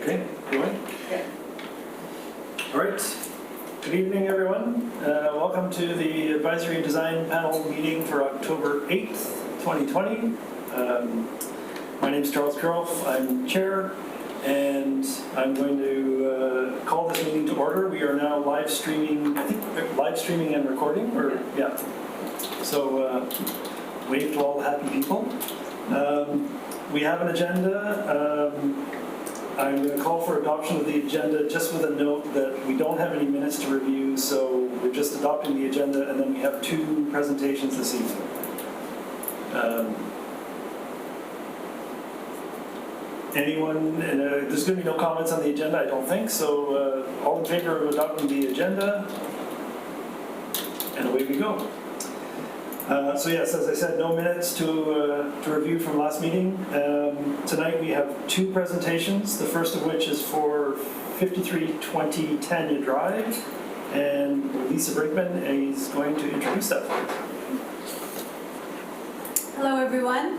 Okay, going? Yeah. All right. Good evening, everyone. Welcome to the Advisory Design Panel meeting for October 8th, 2020. My name is Charles Kurolf. I'm chair, and I'm going to call this meeting to order. We are now live streaming, I think live streaming and recording, or yeah. So wave to all the happy people. We have an agenda. I'm going to call for adoption of the agenda just with a note that we don't have any minutes to review, so we're just adopting the agenda, and then we have 2 presentations this evening. Anyone, there's going to be no comments on the agenda, I don't think, so all in favor of adopting the agenda? And away we go. So yes, as I said, no minutes to review from last meeting. Tonight we have 2 presentations, the first of which is for 5320 Tanya Drive, and Lisa Brinkman is going to introduce that for us. Hello, everyone.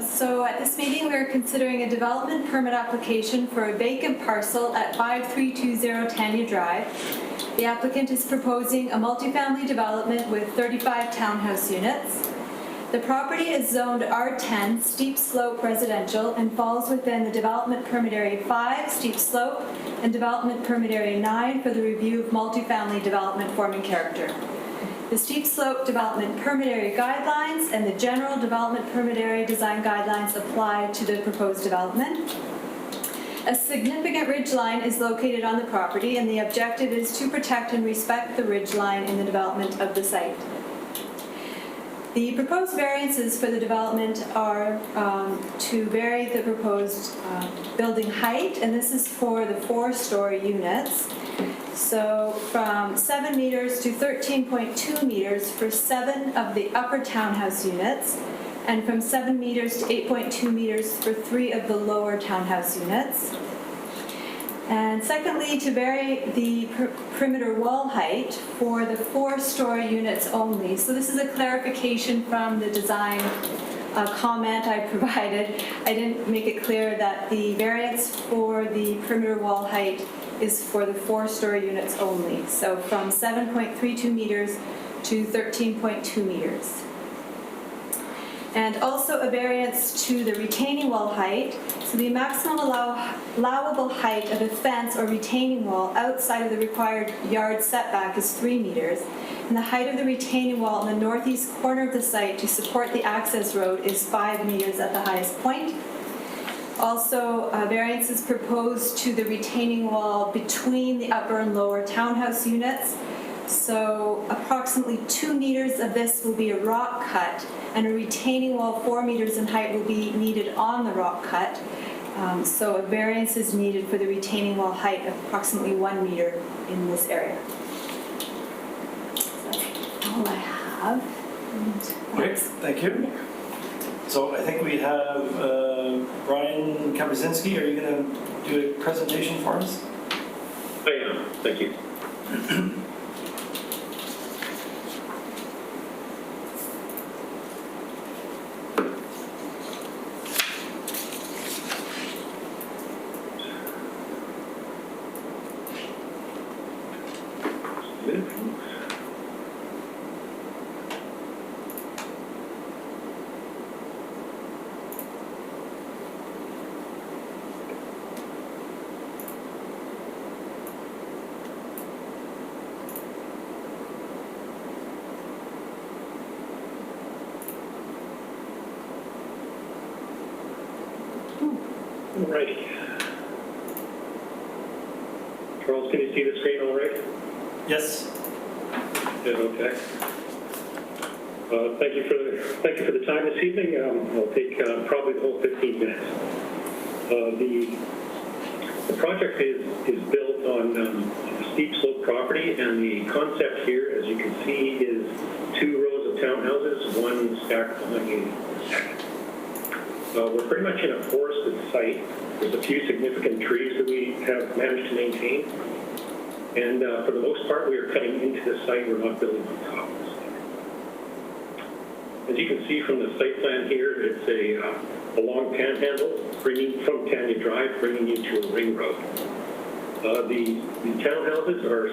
So at this meeting, we're considering a development permit application for a vacant parcel at 5320 Tanya Drive. The applicant is proposing a multifamily development with 35 townhouse units. The property is zoned R10, steep slope residential, and falls within the Development Permit Area 5, steep slope, and Development Permit Area 9 for the review of multifamily development forming character. The steep slope development permit area guidelines and the general development permit area design guidelines apply to the proposed development. A significant ridgeline is located on the property, and the objective is to protect and respect the ridgeline in the development of the site. The proposed variances for the development are to vary the proposed building height, and this is for the 4-story units. So from 7 meters to 13.2 meters for 7 of the upper townhouse units, and from 7 meters to 8.2 meters for 3 of the lower townhouse units. And secondly, to vary the perimeter wall height for the 4-story units only. So this is a clarification from the design comment I provided. I didn't make it clear that the variance for the perimeter wall height is for the 4-story units only. So from 7.32 meters to 13.2 meters. And also a variance to the retaining wall height. So the maximum allowable height of a fence or retaining wall outside of the required yard setback is 3 meters. And the height of the retaining wall in the northeast corner of the site to support the access road is 5 meters at the highest point. Also, variance is proposed to the retaining wall between the upper and lower townhouse units. So approximately 2 meters of this will be a rock cut, and a retaining wall 4 meters in height will be needed on the rock cut. So a variance is needed for the retaining wall height of approximately 1 meter in this area. So that's all I have. Great, thank you. So I think we have Brian Kabrzinski. Are you going to do a presentation for us? I am, thank you. Alrighty. Charles, can you see the screen all right? Yes. Yeah, okay. Thank you for the time this evening. I'll take probably the whole 15 minutes. The project is built on a steep slope property, and the concept here, as you can see, is 2 rows of townhouses, one stacked behind the second. We're pretty much in a forested site. There's a few significant trees that we have managed to maintain. And for the most part, we are cutting into the site. We're not building on top of the site. As you can see from the site plan here, it's a along Panhandle, bringing from Tanya Drive, bringing you to a ring road. The townhouses are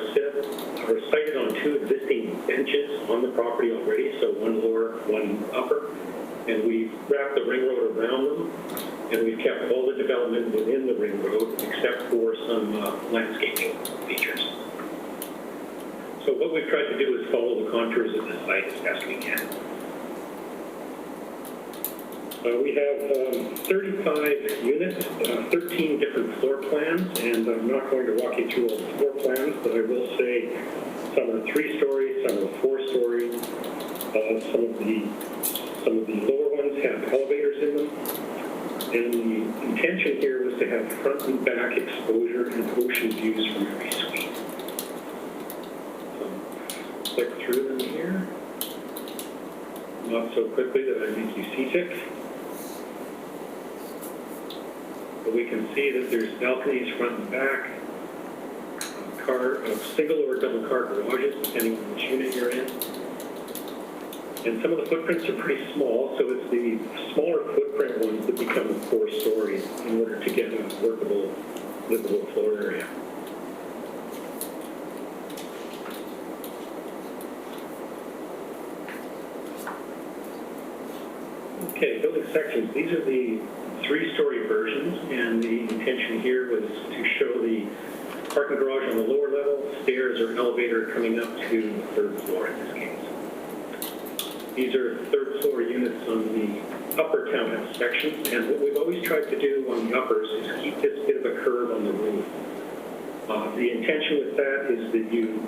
sited on two existing benches on the property already, so one lower, one upper, and we've wrapped the ring road around them, and we've kept all the development within the ring road except for some landscaping features. So what we've tried to do is follow the contours of the site as best we can. We have 35 units, 13 different floor plans, and I'm not going to walk you through all the floor plans, but I will say some are 3-story, some are 4-story. Some of the lower ones have elevators in them. And the intention here was to have front and back exposure and ocean views from every suite. So click through them here. Not so quickly that I make you seasick. But we can see that there's balconies front and back, single or double car garages, depending on which unit you're in. And some of the footprints are pretty small, so it's the smaller footprint ones that become 4 stories in order to get a workable, livable floor area. Okay, building sections. These are the 3-story versions, and the intention here was to show the parking garage on the lower level, stairs or elevator coming up to the 3rd floor in this case. These are 3rd floor units on the upper townhouse sections, and what we've always tried to do on the uppers is keep this bit of a curve on the roof. The intention with that is that you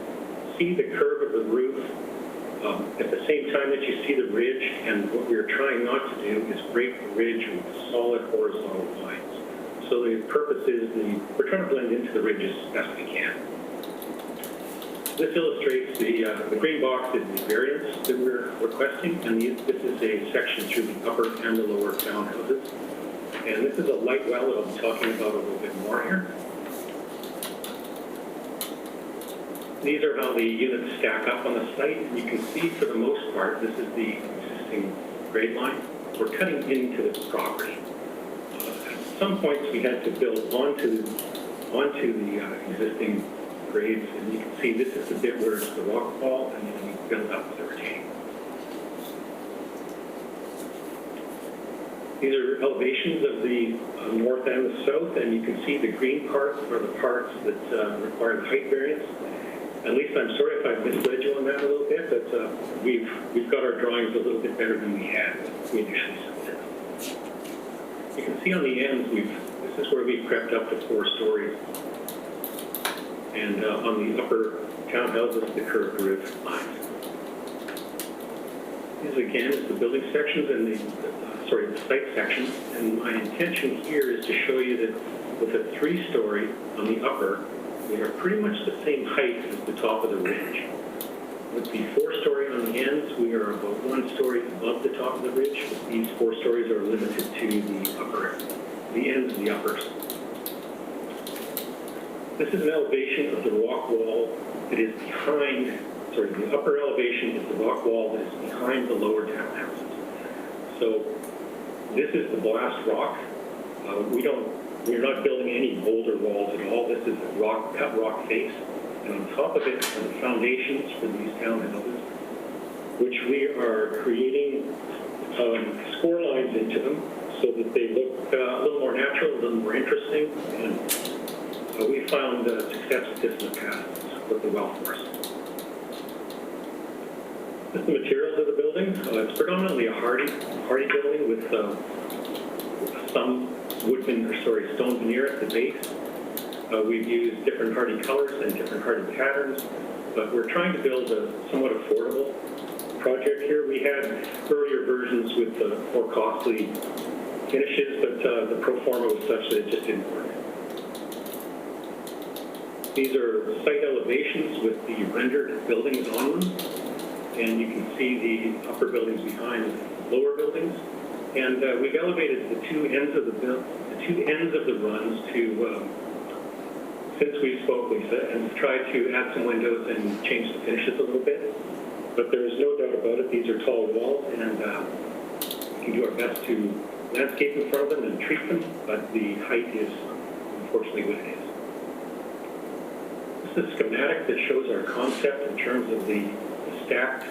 see the curve of the roof at the same time that you see the ridge, and what we're trying not to do is break the ridge with solid horizontal lines. So the purpose is we're trying to blend into the ridges as best we can. This illustrates the green box is the variance that we're requesting, and this is a section through the upper and the lower townhouses. And this is a light well that I'll be talking about a little bit more here. These are how the units stack up on the site, and you can see for the most part, this is the existing grade line. We're cutting into the property. At some points, we had to build onto the existing grades, and you can see this is the bit where it's the rock wall, and then we build up with the retaining. These are elevations of the north and the south, and you can see the green parts are the parts that require the height variance. At least I'm sorry if I've misled you on that a little bit, but we've got our drawings a little bit better than we had when we initially submitted them. You can see on the ends, this is where we've crept up to 4 stories. And on the upper townhouses, the curved roof lines. These again is the building sections and the site sections. And my intention here is to show you that with a 3-story on the upper, we are pretty much the same height as the top of the ridge. With the 4-story on the ends, we are about 1 story above the top of the ridge. These 4 stories are limited to the ends of the uppers. This is an elevation of the rock wall that is behind, the upper elevation is the rock wall that is behind the lower townhouses. So this is the blast rock. We're not building any boulder walls at all. This is a cut rock face. And on top of it are the foundations for these townhouses, which we are creating score lines into them so that they look a little more natural, a little more interesting. And we found success with this in the past with the well force. This is the materials of the building. It's predominantly a hardy building with some stone veneer at the base. We've used different hardy colors and different hardy patterns, but we're trying to build a somewhat affordable project here. We had earlier versions with more costly finishes, but the pro forma was such that it just didn't work. These are site elevations with the rendered buildings on them, and you can see the upper buildings behind the lower buildings. And we've elevated the two ends of the runs to, since we spoke, Lisa, and tried to add some windows and change the finishes a little bit. But there's no doubt about it, these are tall walls, and we can do our best to landscape in front of them and treat them, but the height is unfortunately what it is. This is a schematic that shows our concept in terms of the stacked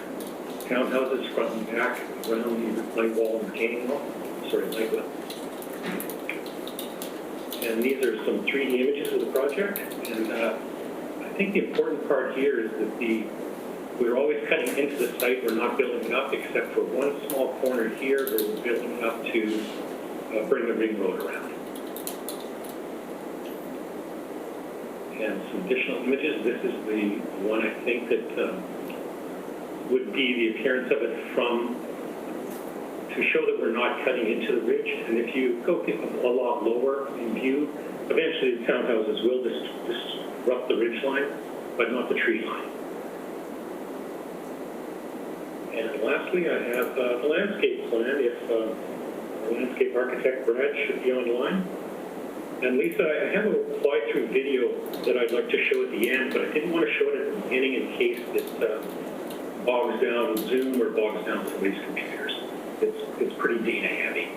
townhouses front and back around the light wall and retaining wall, light well. And these are some 3D images of the project, and I think the important part here is that we're always cutting into the site, we're not building it up, except for one small corner here where we're building it up to bring the ring road around. And some additional images. This is the one I think that would be the appearance of it from, to show that we're not cutting into the ridge. And if you go a lot lower in view, eventually the townhouses will disrupt the ridge line, but not the tree line. And lastly, I have the landscape plan. If the landscape architect Brad should be online. And Lisa, I have a fly-through video that I'd like to show at the end, but I didn't want to show it at the beginning in case it bogs down Zoom or bogs down somebody's computers. It's pretty data heavy.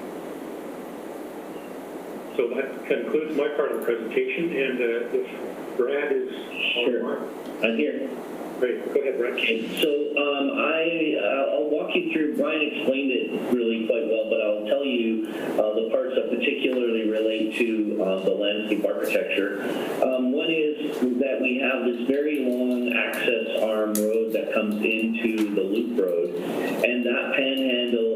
So that concludes my part of the presentation, and if Brad is online. I'm here. Great, go ahead, Brad. So I'll walk you through, Brian explained it really quite well, but I'll tell you the parts that particularly relate to the landscape architecture. One is that we have this very long access arm road that comes into the loop road, and that panhandle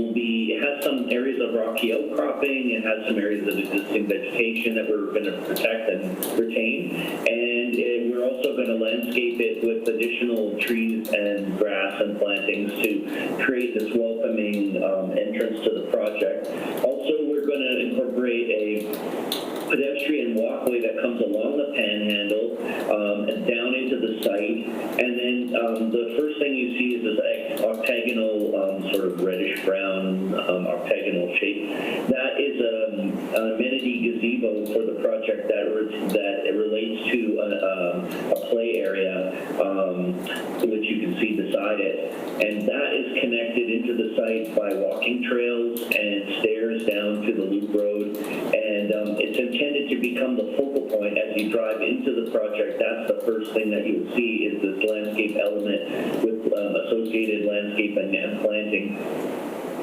it has some areas of rocky outcropping, it has some areas of existing vegetation that we're going to protect and retain, and we're also going to landscape it with additional trees and grass and plantings to create this welcoming entrance to the project. Also, we're going to incorporate a pedestrian walkway that comes along the panhandle and down into the site. And then the first thing you see is this octagonal, sort of reddish-brown octagonal shape. That is an amenity gazebo for the project that relates to a play area, which you can see beside it. And that is connected into the site by walking trails and stairs down to the loop road. And it's intended to become the focal point as you drive into the project. That's the first thing that you'll see is this landscape element with associated landscape and planting,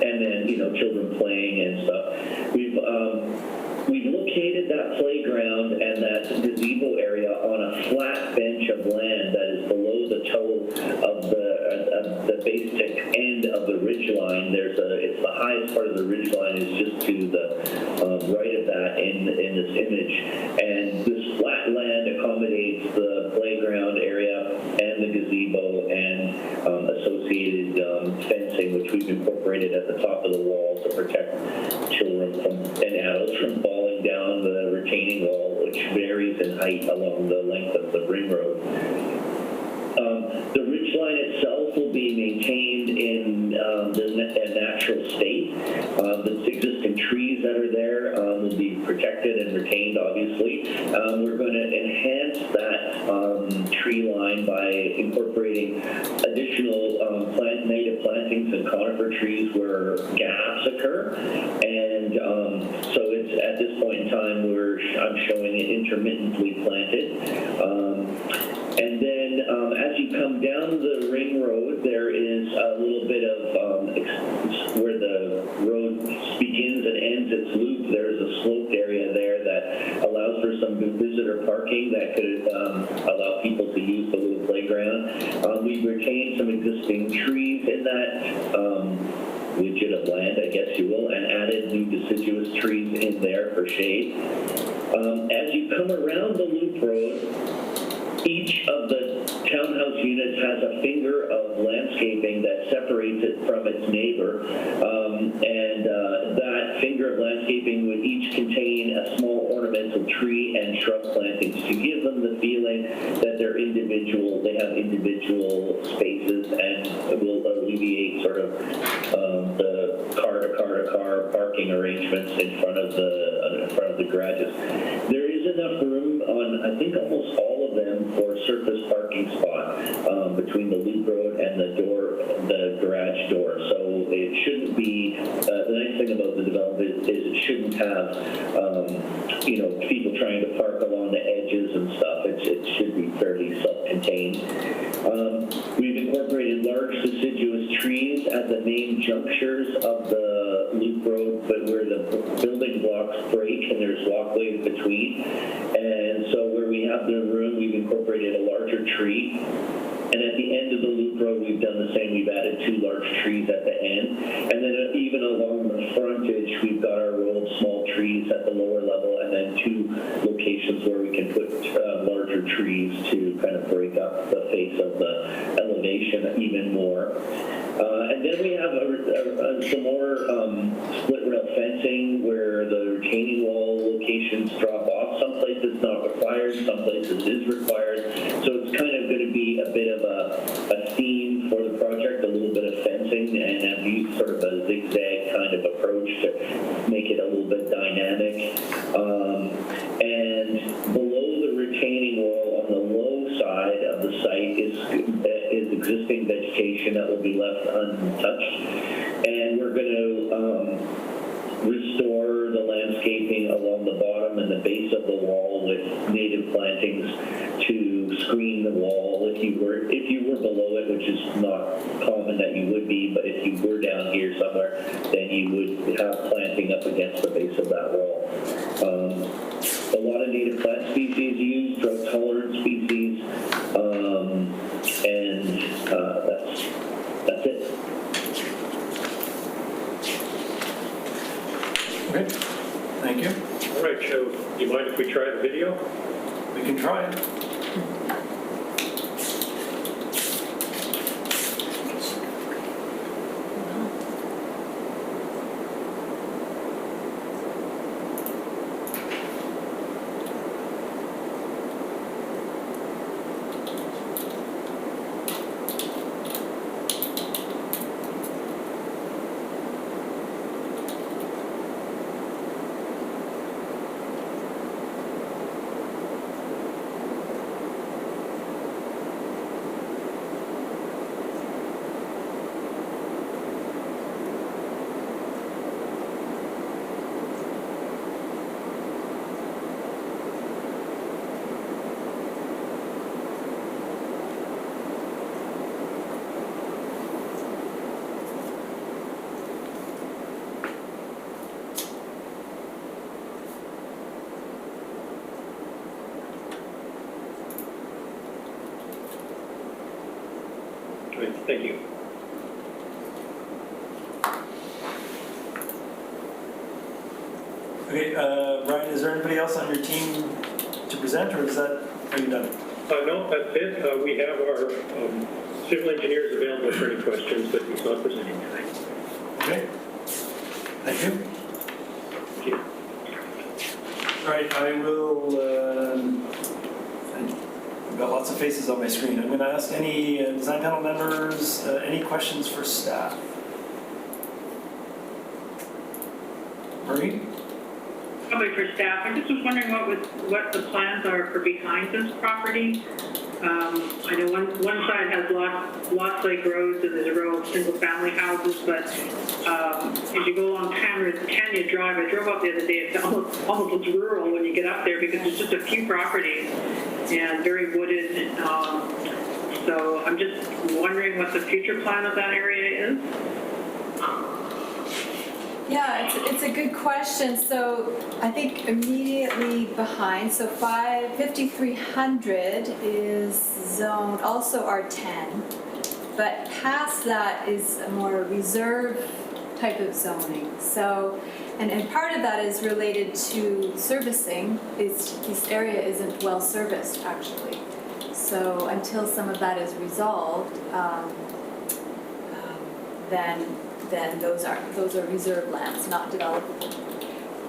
and then children playing and stuff. We've located that playground and that gazebo area on a flat bench of land that is below the toe of the basic end of the ridge line. It's the highest part of the ridge line is just to the right of that in this image. And this flat land accommodates the playground area and the gazebo and associated fencing, which we've incorporated at the top of the wall to protect children and adults from falling down the retaining wall, which varies in height along the length of the ring road. The ridgeline itself will be maintained in the natural state. The existing trees that are there will be protected and retained, obviously. We're going to enhance that tree line by incorporating additional native plantings and conifer trees where gaps occur. And so it's at this point in time I'm showing it intermittently planted. And then as you come down the ring road, there is a little bit of where the road begins and ends its loop. There's a sloped area there that allows for some visitor parking that could allow people to use the little playground. We've retained some existing trees in that widget of land, I guess you will, and added new deciduous trees in there for shade. As you come around the loop road, each of the townhouse units has a finger of landscaping that separates it from its neighbor, and that finger of landscaping would each contain a small ornamental tree and shrub plantings to give them the feeling that they have individual spaces, and it will alleviate sort of the car-to-car parking arrangements in front of the garages. There is enough room on, I think, almost all of them for surface parking spot between the loop road and the garage door. So it shouldn't be, the nice thing about the development is it shouldn't have, people trying to park along the edges and stuff. It should be fairly self-contained. We've incorporated large deciduous trees at the main junctures of the loop road, but where the building blocks break and there's walkways between. And so where we have the room, we've incorporated a larger tree. And at the end of the loop road, we've done the same. We've added 2 large trees at the end. And then even along the frontage, we've got our row of small trees at the lower level, and then 2 locations where we can put larger trees to kind of break up the face of the elevation even more. And then we have some more split rail fencing where the retaining wall locations drop off. Some places not required, some places is required. So it's kind of going to be a bit of a theme for the project, a little bit of fencing, and have used sort of a zigzag kind of approach to make it a little bit dynamic. And below the retaining wall on the low side of the site is existing vegetation that will be left untouched. And we're going to restore the landscaping along the bottom and the base of the wall with native plantings to screen the wall. If you were below it, which is not common that you would be, but if you were down here somewhere, then you would have planting up against the base of that wall. A lot of native plant species used, drought-tolerant species, and that's it. Okay, thank you. All right, Joe, do you mind if we try the video? We can try it. Great, thank you. Okay, Brian, is there anybody else on your team to present, or are you done? No, that's it. We have our civil engineers available for any questions, but he's not presenting tonight. Okay, thank you. Thank you. All right, I will, I've got lots of faces on my screen. I'm going to ask any design panel members, any questions for staff? Marie? Probably for staff. I just was wondering what the plans are for behind this property. I know one side has lots like roads and there's a row of single-family houses, but as you go along Tanya Drive, I drove up the other day. It's almost looks rural when you get up there because there's just a few properties and very wooded. So I'm just wondering what the future plan of that area is. Yeah, it's a good question. So I think immediately behind, so 5300 is zoned also R10, but past that is a more reserve type of zoning. So, and part of that is related to servicing. This area isn't well serviced actually. So until some of that is resolved, then those are reserve lands, not developable.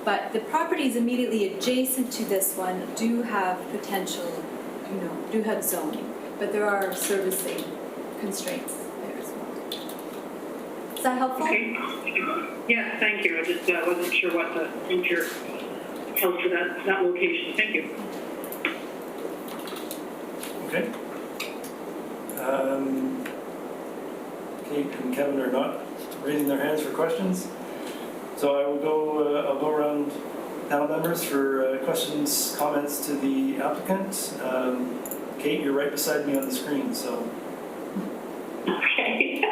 But the properties immediately adjacent to this one do have potential, do have zoning, but there are servicing constraints there as well. Is that helpful? Okay. Yeah, thank you. I just wasn't sure what the future held for that location. Thank you. Okay. Kate and Kevin are not raising their hands for questions. So I will go, I'll go around panel members for questions, comments to the applicant. Kate, you're right beside me on the screen, so. Okay.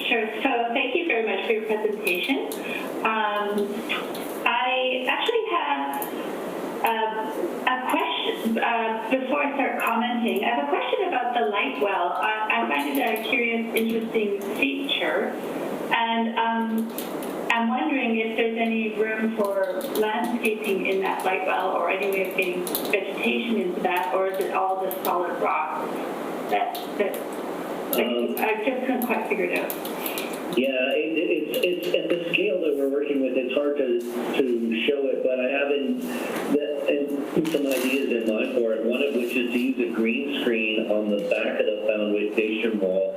Sure. So thank you very much for your presentation. I actually have a question before I start commenting. I have a question about the light well. I find it a curious, interesting feature, and I'm wondering if there's any room for landscaping in that light well, or any way of getting vegetation into that, or is it all just solid rock? That I just couldn't quite figure it out. Yeah, it's at the scale that we're working with, it's hard to show it, but I have some ideas in mind for it, one of which is to use a green screen on the back of the foundation wall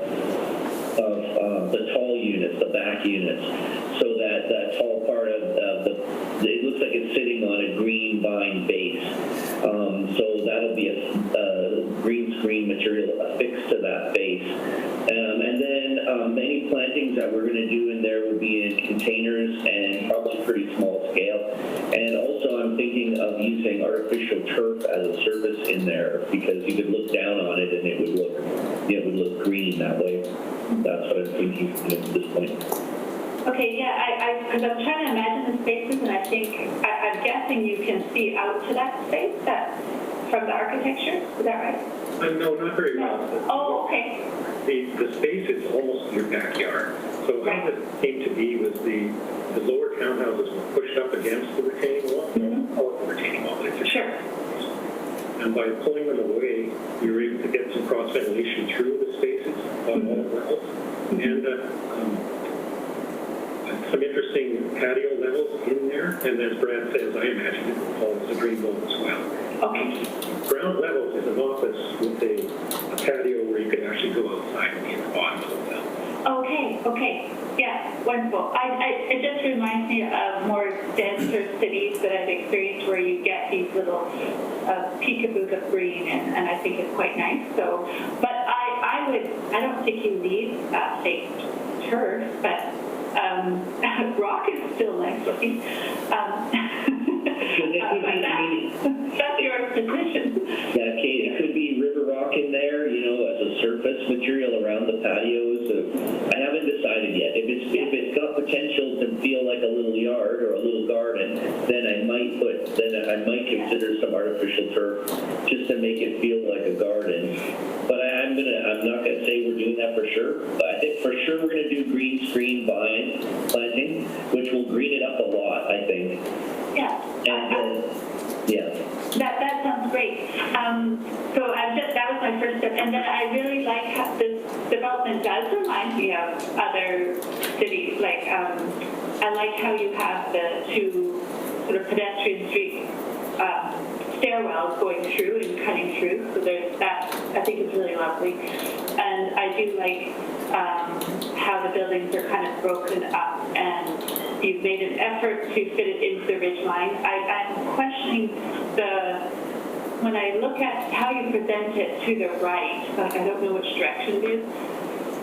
of the tall units, the back units, so that tall part of it looks like it's sitting on a green vine base. So that'll be a green screen material affixed to that base. And then any plantings that we're going to do in there will be in containers and probably pretty small scale. And also I'm thinking of using artificial turf as a surface in there, because you could look down on it and it would look green that way. That's what I'm thinking at this point. Okay, yeah, because I'm trying to imagine the spaces, and I think, I'm guessing you can see out to that space from the architecture, is that right? No, not very well. Oh, okay. The space is almost your backyard. So how this came to be was the lower townhouses were pushed up against the retaining wall. Mm-hmm. Call it the retaining wall, but it's a Sure. And by pulling them away, you were able to get some cross ventilation through the spaces on all levels. And some interesting patio levels in there. And as Brad says, I imagine it follows the green wall as well. Okay. Ground level is an office with a patio where you could actually go outside and be at the bottom of the well. Okay. Yeah, wonderful. It just reminds me of more denser cities that I've experienced where you get these little peekaboos of green, and I think it's quite nice. So, but I don't think you need say turf, but rock is still nice looking. That's your position. Yeah, Kate, it could be river rock in there, as a surface material around the patios. I haven't decided yet. If it's got potential to feel like a little yard or a little garden, then I might consider some artificial turf just to make it feel like a garden. But I'm not gonna say we're doing that for sure. But I think for sure we're gonna do green screen vine planting, which will green it up a lot, I think. Yeah. And yeah. That sounds great. So that was my first step, and then I really like how this development does remind me of other cities. Like I like how you have the two sort of pedestrian street stairwells going through and cutting through. So there's that. I think it's really lovely, and I do like how the buildings are kind of broken up, and you've made an effort to fit it into the ridge line. I'm questioning when I look at how you present it to the right, like I don't know which direction it is,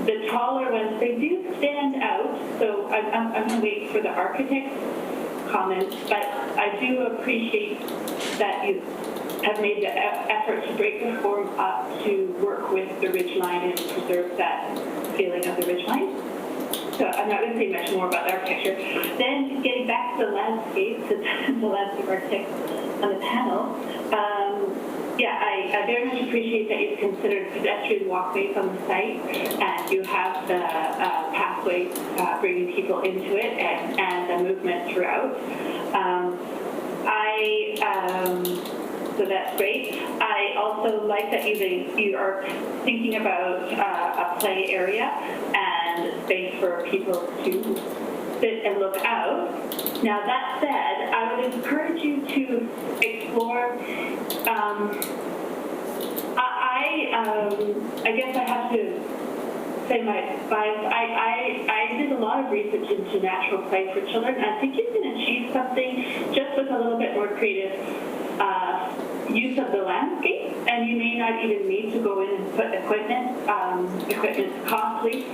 the taller ones, they do stand out. So I'm going to wait for the architect's comments, but I do appreciate that you have made the effort to break the form up to work with the ridge line and preserve that feeling of the ridge line. So I'm not going to say much more about the architecture. Then getting back to the landscape, the landscape architect on the panel, I very much appreciate that you've considered pedestrian walkways on the site, and you have the pathway bringing people into it and the movement throughout. So that's great. I also like that you are thinking about a play area and space for people to sit and look out. Now that said, I would encourage you to explore. I guess I have to say my bias. I did a lot of research into natural play for children, and I think you can achieve something just with a little bit more creative use of the landscape, and you may not even need to go in and put equipment. Equipment's costly,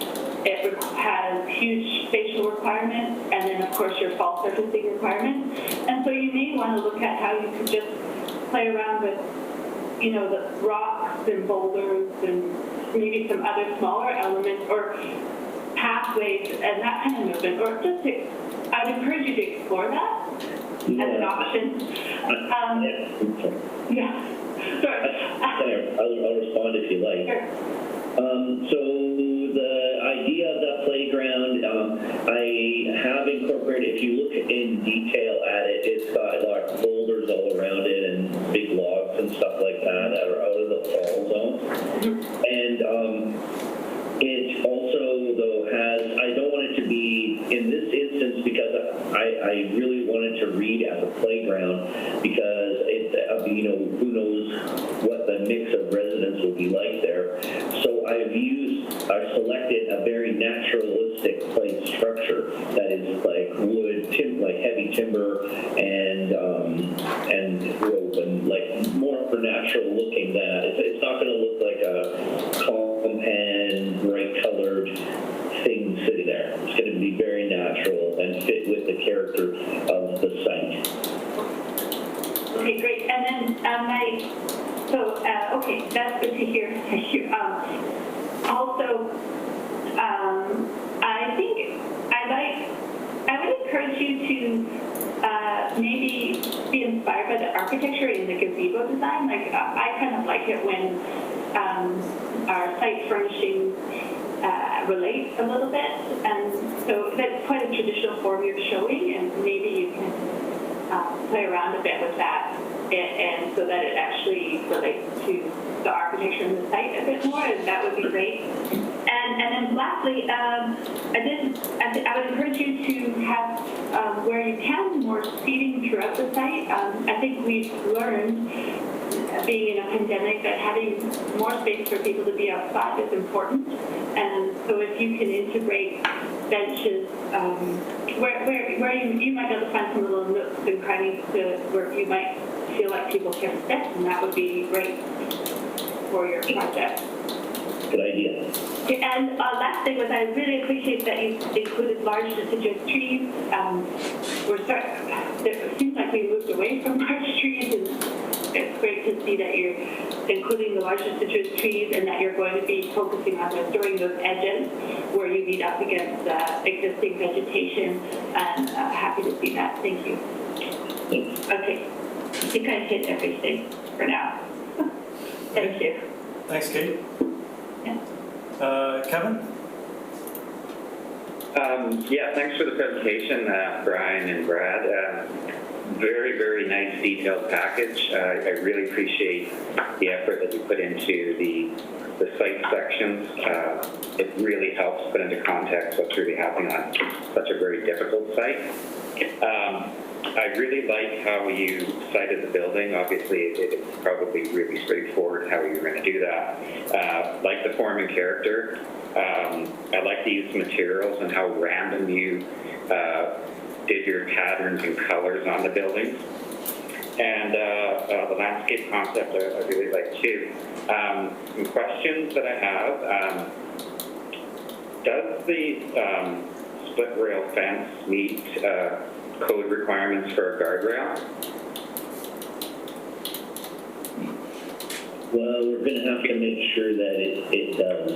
it has huge spatial requirements, and then of course your fall surfacing requirements. And so you may want to look at how you could just play around with, you know, the rocks and boulders and maybe some other smaller elements or pathways and that kind of movement, or just to, I would encourage you to explore that as an option. Yeah. Sorry. I'll respond if you like. Sure. So the idea of that playground, I have incorporated, if you look in detail at it, it's got like boulders all around it and big logs and stuff like that that are out of the fall zone. And it also, though, has, I don't want it to be, in this instance, because I really wanted to read as a playground, because it, you know, who knows what the mix of residents will be like there. So I've selected a very naturalistic plate structure that is like wood, like heavy timber and rope, and like more natural looking than that. It's not going to look like a compound, bright colored thing sitting there. It's going to be very natural and fit with the character of the site. Okay, great. And then okay, that's good to hear. Thank you. Also, I think I would encourage you to maybe be inspired by the architecture in the gazebo design. Like I kind of like it when our site furnishings relate a little bit, and so that's quite a traditional form you're showing, and maybe you can play around a bit with that, and so that it actually relates to the architecture in the site a bit more, and that would be great. And then lastly, I would encourage you to have, where you can, more seating throughout the site. I think we've learned, being in a pandemic, that having more space for people to be outside is important. And so if you can integrate benches where you might be able to find some little nooks and crannies where you might feel like people can sit, and that would be great for your project. Good idea. And last thing was, I really appreciate that you included large deciduous trees. It seems like we moved away from large trees, and it's great to see that you're including the large deciduous trees, and that you're going to be focusing on restoring those edges where you meet up against existing vegetation. And happy to see that. Thank you. Okay, I think I hit everything for now. Thank you. Thanks, Kate. Yeah. Kevin? Yeah, thanks for the presentation, Brian and Brad. Very, very nice detailed package. I really appreciate the effort that you put into the site sections. It really helps put into context what's really happening on such a very difficult site. I really like how you cited the building. Obviously, it's probably really straightforward how you're going to do that. Like the form and character. I like the use of materials and how random you did your patterns and colors on the buildings. And the landscape concept I really like too. Some questions that I have. Does the split rail fence meet code requirements for a guardrail? Well, we're going to have to make sure that it does.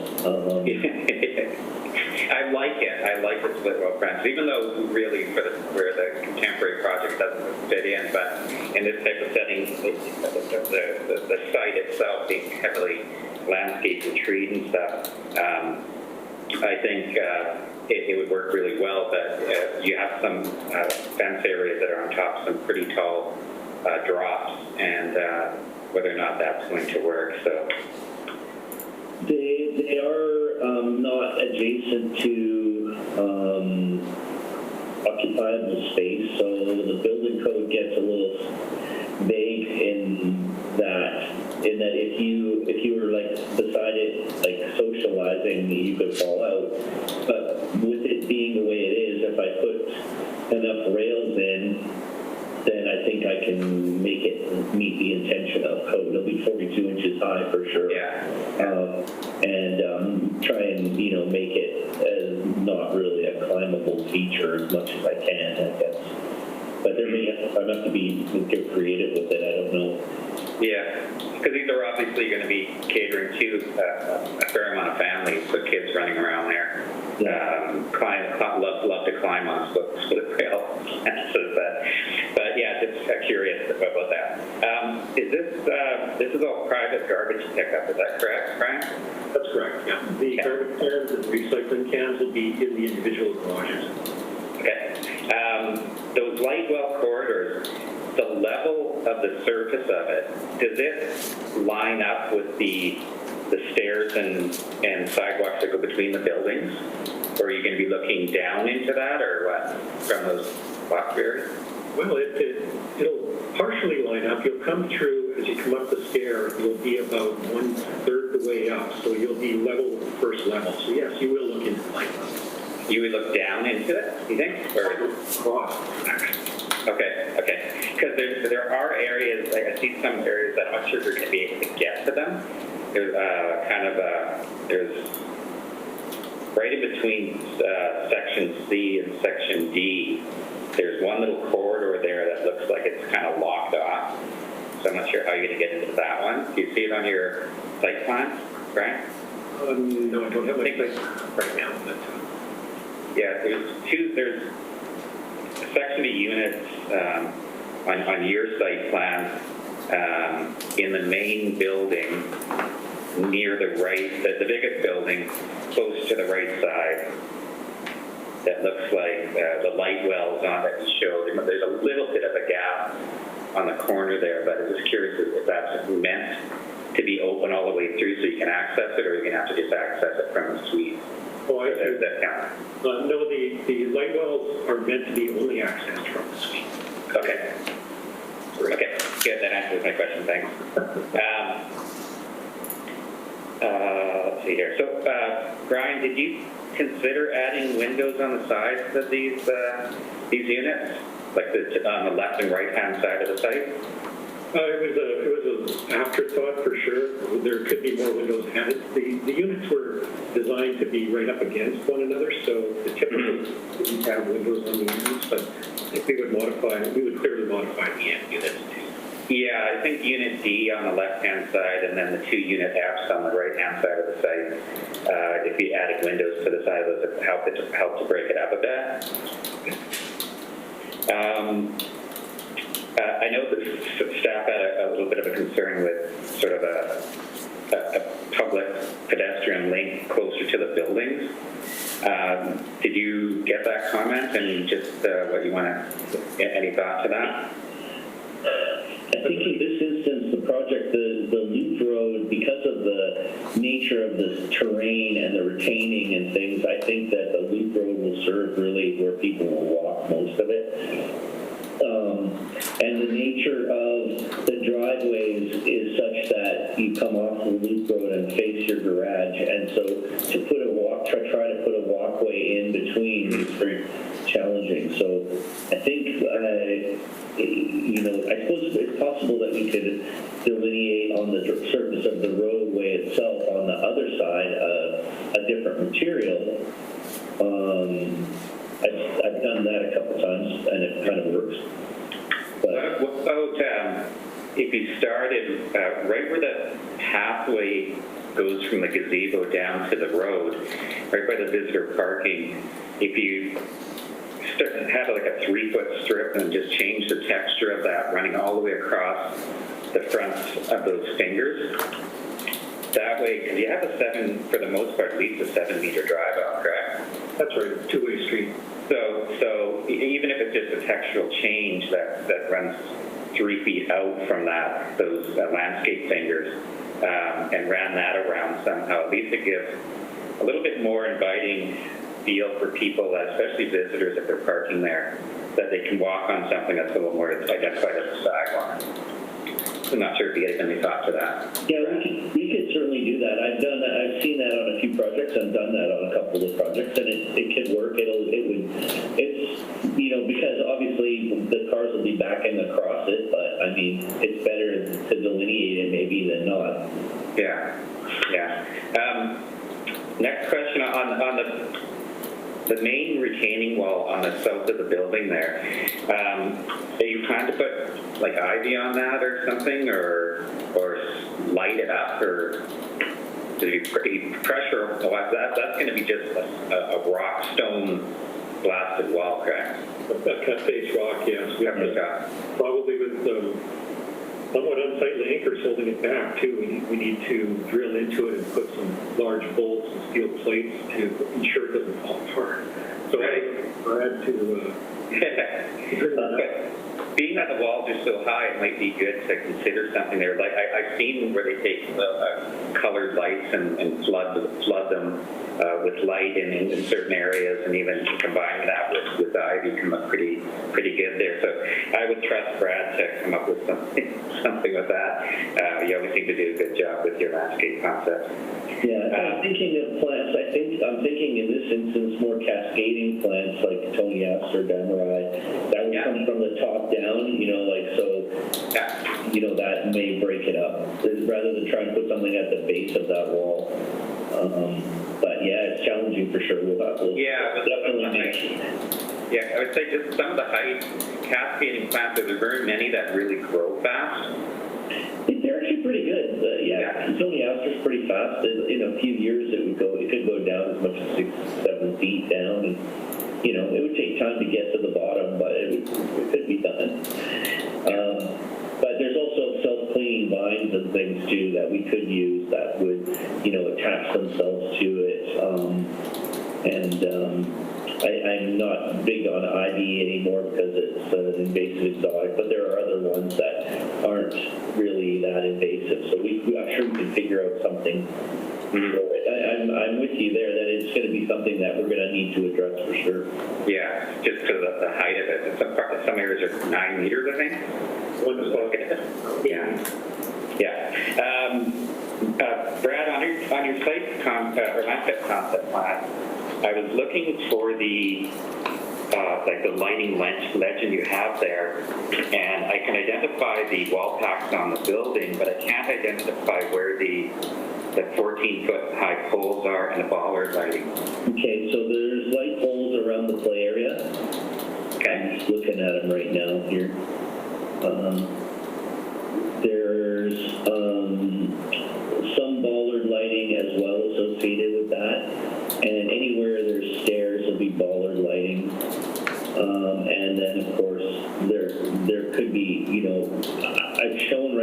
I like it. I like the split rail fence, even though really where the contemporary project doesn't fit in. But in this type of setting, the site itself being heavily landscaped and treed and stuff, I think it would work really well. But you have some fence areas that are on top of some pretty tall drops, and whether or not that's going to work. So they are not adjacent to occupiable space, so the building code gets a little vague in that if you were like beside it, like socializing, you could fall out. But with it being the way it is, if I put enough rails in, then I think I can make it meet the intention of code. It'll be 42 inches high for sure. Yeah. And try and, you know, make it as not really a climbable feature as much as I can, I guess. But there may have to get creative with it, I don't know. Yeah, because these are obviously going to be catering to a fair amount of families, so kids running around there. Love to climb on split rail. But yeah, just curious about that. This is all private garbage pickup, is that correct, Brian? That's correct, yeah. The garbage cans and recycling cans will be in the individual garages. Okay. Those light well corridors, the level of the surface of it, does it line up with the stairs and sidewalks that go between the buildings? Or are you going to be looking down into that, or what, from those box barriers? Well, it'll partially line up. You'll come through, as you come up the stair, you'll be about 1/3 the way up, so you'll be level with the first level. So yes, you will look into the light level. You would look down into it, you think? Or Cross, actually. Okay. Because there are areas, like I see some areas that I'm not sure if you're going to be able to get to them. There's there's right in between section C and section D, there's one little corridor there that looks like it's kind of locked off. So I'm not sure how you're going to get into that one. Do you see it on your site plan, Brian? No, I don't have my place right now. But, yeah, there's a section of units on your site plan in the main building near the right, the biggest building, close to the right side. That looks like the light wells on that you showed. There's a little bit of a gap on the corner there, but I'm just curious if that's meant to be open all the way through so you can access it, or you're going to have to just access it from the suite. oh, I Does that count? no, the light wells are meant to be only accessed from the suite. Okay. Okay, good. That answers my question. Thanks. Let's see here. So, Brian, did you consider adding windows on the sides of these units, like on the left and right hand side of the site? It was an afterthought for sure. There could be more windows added. The units were designed to be right up against one another, so the typical didn't have windows on the ends, but if we would clearly modify the end units too. Yeah, I think Unit D on the left-hand side and then the 2 Unit Fs on the right-hand side of the site. If we added windows to the side of those, it would help to break it up a bit. I know that staff had a little bit of a concern with sort of a public pedestrian link closer to the buildings. Did you get that comment, and just what you want to, any thought to that? I think in this instance, the project, the loop road, because of the nature of the terrain and the retaining and things, I think that the loop road will serve really where people will walk most of it. And the nature of the driveways is such that you come off the loop road and face your garage, and so to put try to put a walkway in between is very challenging. So I think, I suppose it's possible that we could delineate on the surface of the roadway itself on the other side a different material. I've done that a couple times, and it kind of works. But what about if you started right where the pathway goes from the gazebo down to the road, right by the visitor parking, if you have like a 3-foot strip and just change the texture of that running all the way across the fronts of those fingers, that way, because you have for the most part, at least a 7-meter drive out, correct? That's right, 2-way street. So even if it's just a textural change that runs 3 feet out from those landscape fingers, and ran that around somehow, at least it gives a little bit more inviting feel for people, especially visitors if they're parking there, that they can walk on something that's a little more identified as a sidewalk. I'm not sure if you guys have any thoughts to that. yeah, we could certainly do that. I've done that. I've seen that on a few projects. I've done that on a couple of projects, and it could work. It's because obviously the cars will be backing across it, but mean, it's better to delineate it maybe than not. Yeah, yeah. Next question on the main retaining wall on the south of the building there. Are you trying to put like ivy on that or something, or light it up, or do you pressure? That's going to be just a rock stone blasted wall, correct? A cut-face rock, yes. We have to, probably with somewhat unsightly anchors holding it back too. We need to drill into it and put some large bolts and steel plates to ensure it doesn't fall apart. So Brad being that the walls are so high, it might be good to consider something there. Like I've seen where they take colored lights and flood them with light in certain areas, and even combining that with ivy can look pretty good there. So I would trust Brad to come up with something with that. You always seem to do a good job with your landscape concepts. Yeah, I'm thinking of plants. I'm thinking in this instance more cascading plants like Tony Aster, Damarai. That would come from the top down, you know, like so. Yeah. You know, that may break it up rather than try and put something at the base of that wall. But yeah, it's challenging for sure. We'll definitely make. Yeah, I would say just some of the height cascading plants. There's very many that really grow fast. They're actually pretty good. Tony Aster's pretty fast. In a few years, it could go down as much as 6-7 feet down, and you know, it would take time to get to the bottom, but it could be done. But there's also self-cleaning vines and things too that we could use that would, you know, attach themselves to it. I'm not big on ivy anymore because it's an invasive exotic, but there are other ones that aren't really that invasive. So I'm sure we can figure out something. I'm with you there that it's going to be something that we're going to need to address for sure. Yeah, just because of the height of it. Some areas are 9 meters, I think. Brad, on your site or landscape concept plan, I was looking for the lighting legend you have there, and I can identify the wall packs on the building, but I can't identify where the 14-foot high poles are and the bollard lighting. Okay, so there's light poles around the play area. Okay. I'm just looking at them right now here. There's some bollard lighting as well associated with that, and anywhere there's stairs will be bollard lighting. And then of course there could be, you know, I've shown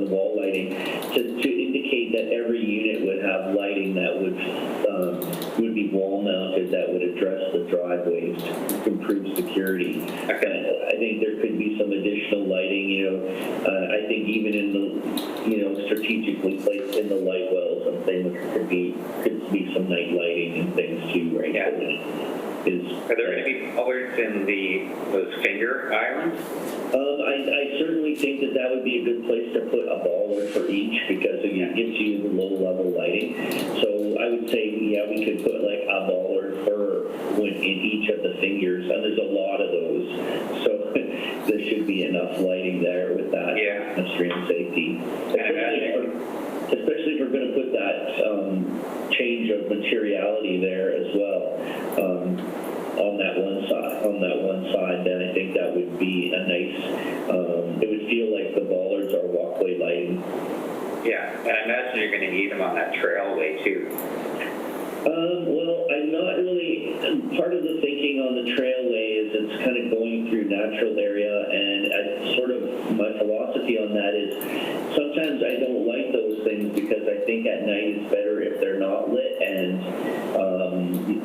wall lighting to indicate that every unit would have lighting that would be wall mounted, that would address the driveways to improve security. Okay. I think there could be some additional lighting, you know, I think even in the, you know, strategically placed in the light wells and things could be some night lighting and things too, right? Yeah. Are there going to be bollards in those finger islands? I certainly think that would be a good place to put a bollard for each, because it gives you the low-level lighting. So I would say, yeah, we could put like a bollard in each of the fingers, and there's a lot of those. So there should be enough lighting there with that pedestrian safety. Especially if we're going to put that change of materiality there as well. On that one side, then I think that would be a nice, it would feel like the bollards are walkway lighting. Yeah, and I imagine you're going to need them on that trailway too. Well, I'm not really, part of the thinking on the trailway is it's kind of going through natural area, and my philosophy on that is sometimes I don't like those things because I think at night it's better if they're not lit, and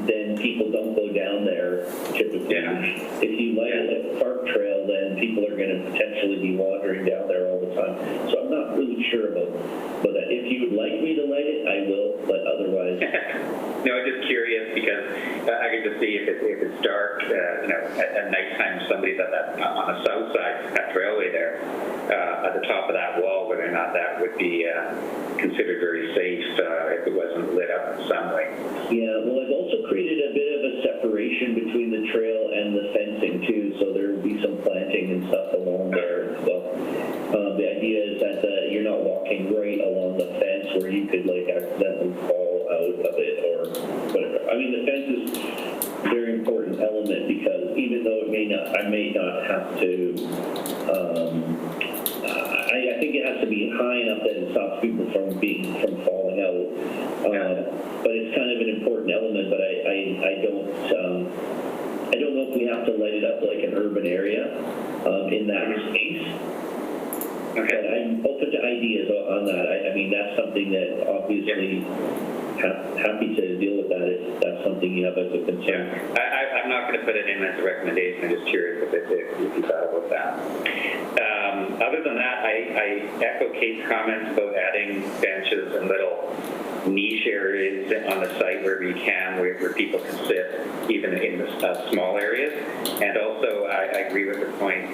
then people don't go down there typically. Yeah. If you light it like a park trail, then people are going to potentially be wandering down there all the time. So I'm not really sure about that. If you would like me to light it, I will, but otherwise. No, I'm just curious because I could just see if it's dark, you know, at nighttime, somebody's on the south side, that trailway there, at the top of that wall, whether or not that would be considered very safe if it wasn't lit up in some way. Yeah, well, I've also created a bit of a separation between the trail and the fencing too, so there will be some planting and stuff along there as well. have to, I think it has to be high enough that it stops people from falling out. But it's kind of an important element, but I don't know if we have to light it up like an urban area in that space. Okay. But I'm open to ideas on that. I mean, that's something that obviously happy to deal with that if that's something you have as a concern. I'm not going to put it in as a recommendation. I'm just curious if you thought about that. Other than that, I echo Kate's comments about adding benches and little niche areas on the site where we can, where people can sit, even in the small areas. And also, I agree with the point,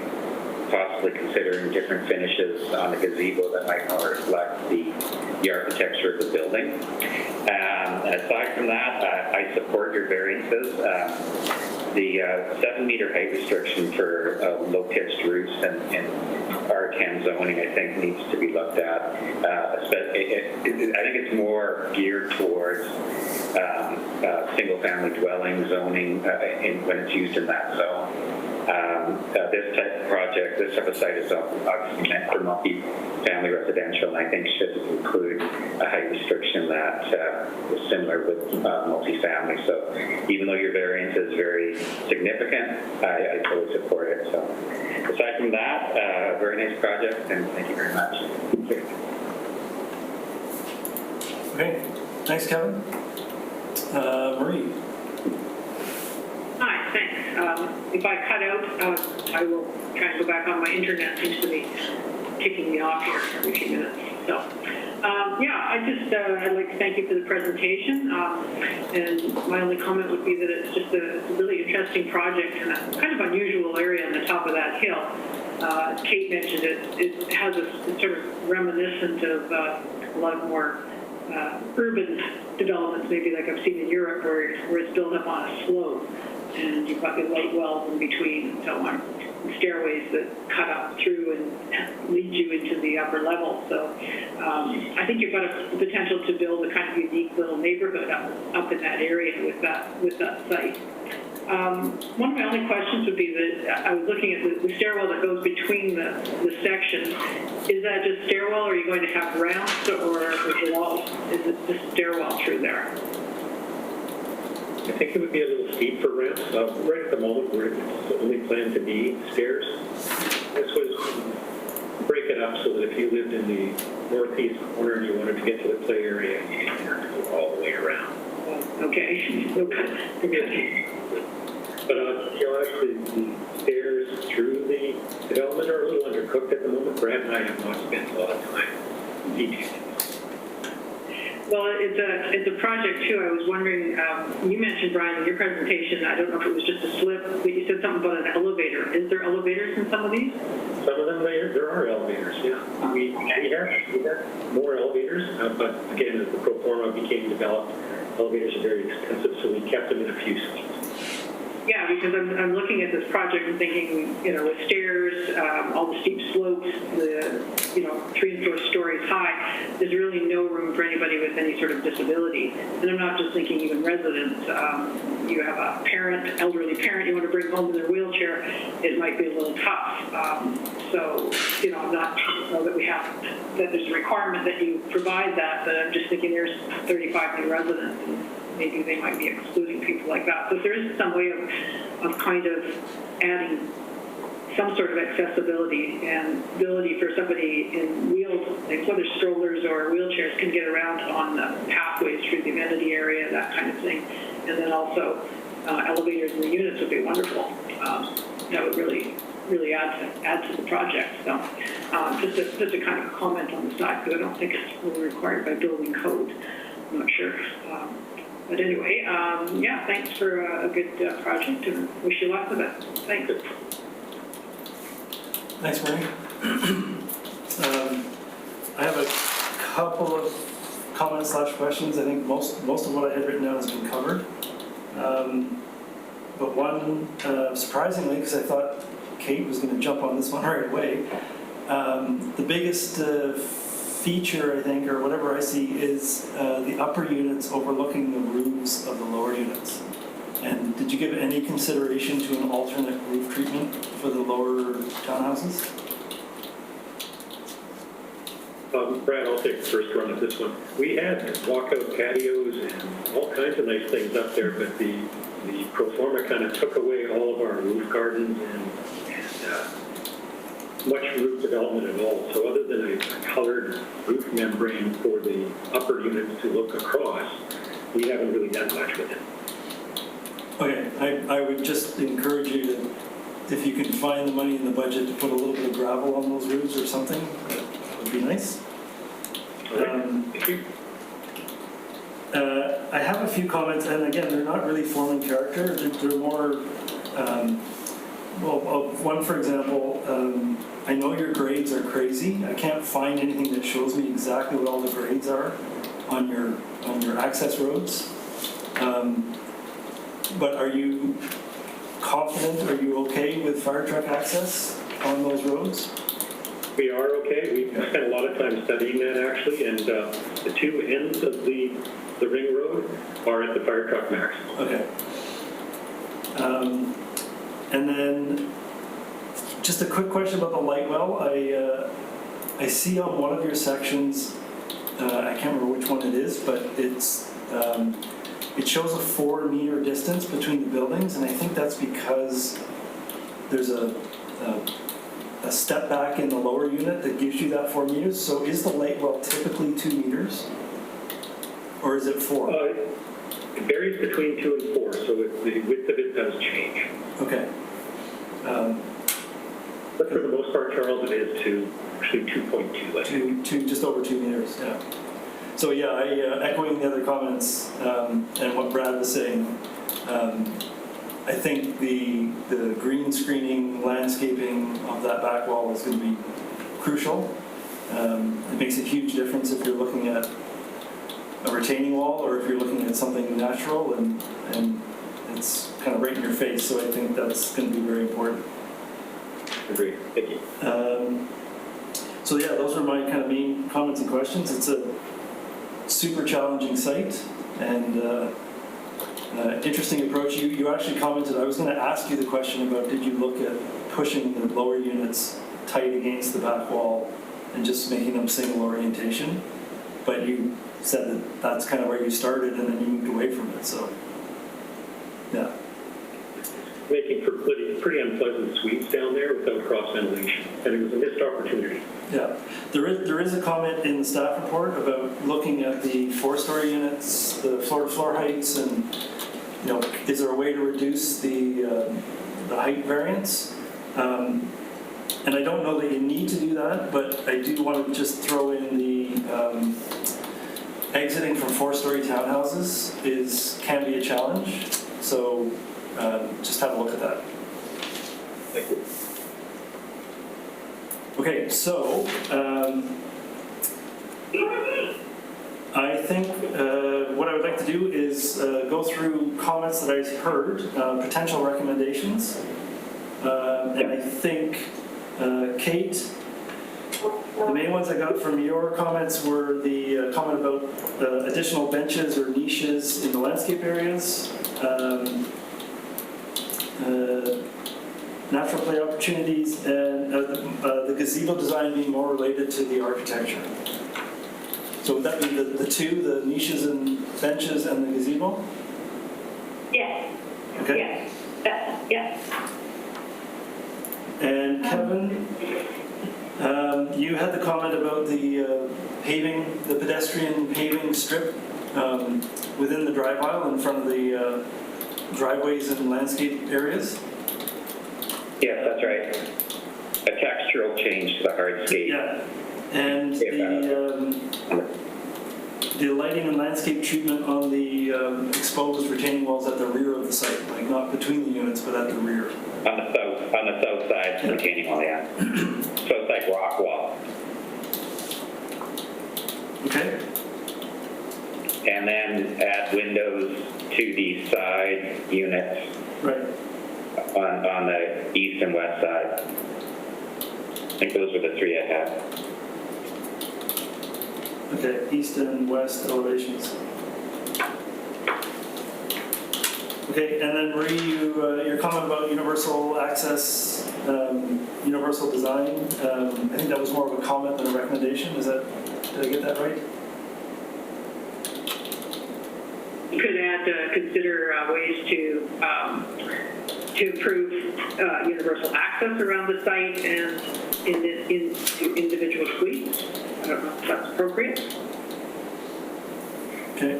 possibly considering different finishes on the gazebo that might not reflect the architecture of the building. Aside from that, I support your variances. The 7-meter height restriction for low-pitched roofs and R10 zoning, I think, needs to be looked at. I think it's more geared towards single-family dwelling zoning when it's used in that zone. This type of project, this type of site is obviously meant for multi-family residential, and I think should include a height restriction that is similar with multi-family. So even though your variance is very significant, I fully support it. So aside from that, very nice project, and thank you very much. Okay, thanks, Kevin. Marie. Hi, thanks. If I cut out, I will try and go back on. My internet seems to be kicking me off here every few minutes. So, I'd like to thank you for the presentation. And my only comment would be that it's just a really interesting project in a kind of unusual area on the top of that hill. As Kate mentioned, it has a sort of reminiscent of a lot of more urban developments, maybe like I've seen in Europe, where it's built up on a slope. And you've got the light wells in between and so on, and stairways that cut up through and lead you into the upper level. So I think you've got a potential to build a kind of unique little neighborhood up in that area with that site. One of my only questions would be that I was looking at the stairwell that goes between the sections. Is that just stairwell, or are you going to have ramps, or is it just stairwell through there? I think it would be a little steep for ramps. Right at the moment, it's only planned to be stairs. This was break it up so that if you lived in the northeast corner and you wanted to get to the play area, you didn't have to go all the way around. Okay. But actually, the stairs through the development are a little undercooked at the moment. Brad and I have not spent a lot of time detailing. Well, it's a project too. I was wondering, you mentioned, Brian, in your presentation, I don't know if it was just a slip, but you said something about an elevator. Is there elevators in some of these? Some of them, there are elevators, yeah. We have more elevators, but again, as the pro forma became developed, elevators are very expensive, so we kept them in a few suites. Yeah, because I'm looking at this project and thinking, with stairs, all the steep slopes, the 3 and 4 stories high, there's really no room for anybody with any sort of disability. And I'm not just thinking even residents. You have a parent, elderly parent, you want to bring home in their wheelchair, it might be a little tough. I'm not sure that there's a requirement that you provide that, but I'm just thinking there's 35 new residents, and maybe they might be excluding people like that. So if there is some way of kind of adding some sort of accessibility and ability for somebody in wheels, like whether strollers or wheelchairs, can get around on the pathways through the amenity area, that kind of thing. And then also elevators in the units would be wonderful. That would really add to the project. So just a kind of comment on the side, because I don't think it's really required by building code. I'm not sure. But anyway, thanks for a good project, and wish you luck with it. Thanks. Thanks, Marie. I have a couple of comments / questions. I think most of what I had written down has been covered. But one, surprisingly, because I thought Kate was going to jump on this one right away, the biggest feature, I think, or whatever I see, is the upper units overlooking the roofs of the lower units. And did you give any consideration to an alternate roof treatment for the lower townhouses? Brad, I'll take the first run at this one. We had walkout patios and all kinds of nice things up there, but the pro forma kind of took away all of our roof gardens and much roof development at all. So other than a colored roof membrane for the upper units to look across, we haven't really done much with it. Okay, I would just encourage you to, if you can find the money in the budget to put a little bit of gravel on those roofs or something, that would be nice. All right. Thank you. I have a few comments, and again, they're not really forming character. They're more, one for example, I know your grades are crazy. I can't find anything that shows me exactly what all the grades are on your access roads. But are you confident, are you okay with fire truck access on those roads? We are okay. We spent a lot of time studying that actually, and the two ends of the ring road are at the fire truck max. Okay. And then just a quick question about the light well. I see on one of your sections, I can't remember which one it is, but it shows a 4-meter distance between the buildings, and I think that's because there's a step back in the lower unit that gives you that 4 meters. So is the light well typically 2 meters? Or is it 4? It varies between 2 and 4, so the width of it does change. Okay. But for the most part, Charles, it is actually 2.2. I think. Just over 2 meters, yeah. So yeah, echoing the other comments and what Brad was saying, I think the green screening, landscaping of that back wall is going to be crucial. It makes a huge difference if you're looking at a retaining wall or if you're looking at something natural, and it's kind of right in your face, so I think that's going to be very important. Agreed. Thank you. So yeah, those are my kind of main comments and questions. It's a super challenging site and interesting approach. You actually commented, I was going to ask you the question about did you look at pushing the lower units tight against the back wall and just making them single orientation, but you said that that's kind of where you started and then you moved away from it, so yeah. Making for pretty unpleasant sweeps down there without cross ventilation, and it was a missed opportunity. Yeah, there is a comment in the staff report about looking at the 4-story units, the floor-to-floor heights, and is there a way to reduce the height variance? And I don't know that you need to do that, but I do want to just throw in the exiting from 4-story townhouses can be a challenge. So just have a look at that. Thank you. Okay, so I think what I would like to do is go through comments that I heard, potential recommendations, and I think, Kate, the main ones I got from your comments were the comment about additional benches or niches in the landscape areas, natural play opportunities, and the gazebo design being more related to the architecture. So would that be the two, the niches and benches and the gazebo? Yes. Okay. Yes. Yes. And Kevin, you had the comment about the paving, the pedestrian paving strip within the drive aisle in front of the driveways and landscape areas? Yes, that's right. A textural change to the hardscape. Yeah. And the lighting and landscape treatment on the exposed retaining walls at the rear of the site, like not between the units, but at the rear. On the south side, Yeah. retaining wall, yeah. So it's like rock wall. Okay. And then add windows to the side units Right. on the east and west side. I think those were the three I had. Okay, east and west elevations. Okay, and then Marie, your comment about universal access, universal design, I think that was more of a comment than a recommendation. Did I get that right? You could add, consider ways to improve universal access around the site and in individual suites. I don't know if that's appropriate. Okay.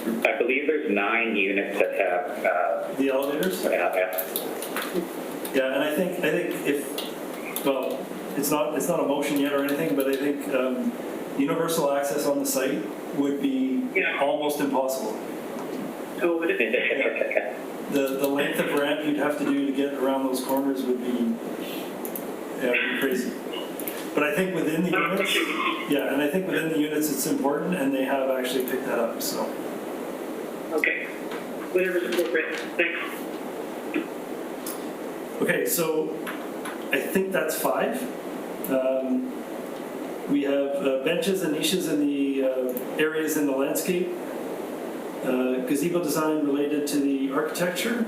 I believe there's 9 units that have, The elevators? Yeah, and I think if, well, it's not a motion yet or anything, but I think universal access on the site would be almost impossible. Oh, would it? The length of ramp you'd have to do to get around those corners would be crazy. But I think within the units, and I think within the units it's important, and they have actually picked that up, so. Okay, whatever's appropriate, thanks. Okay, so I think that's 5. We have benches and niches in the areas in the landscape, gazebo design related to the architecture,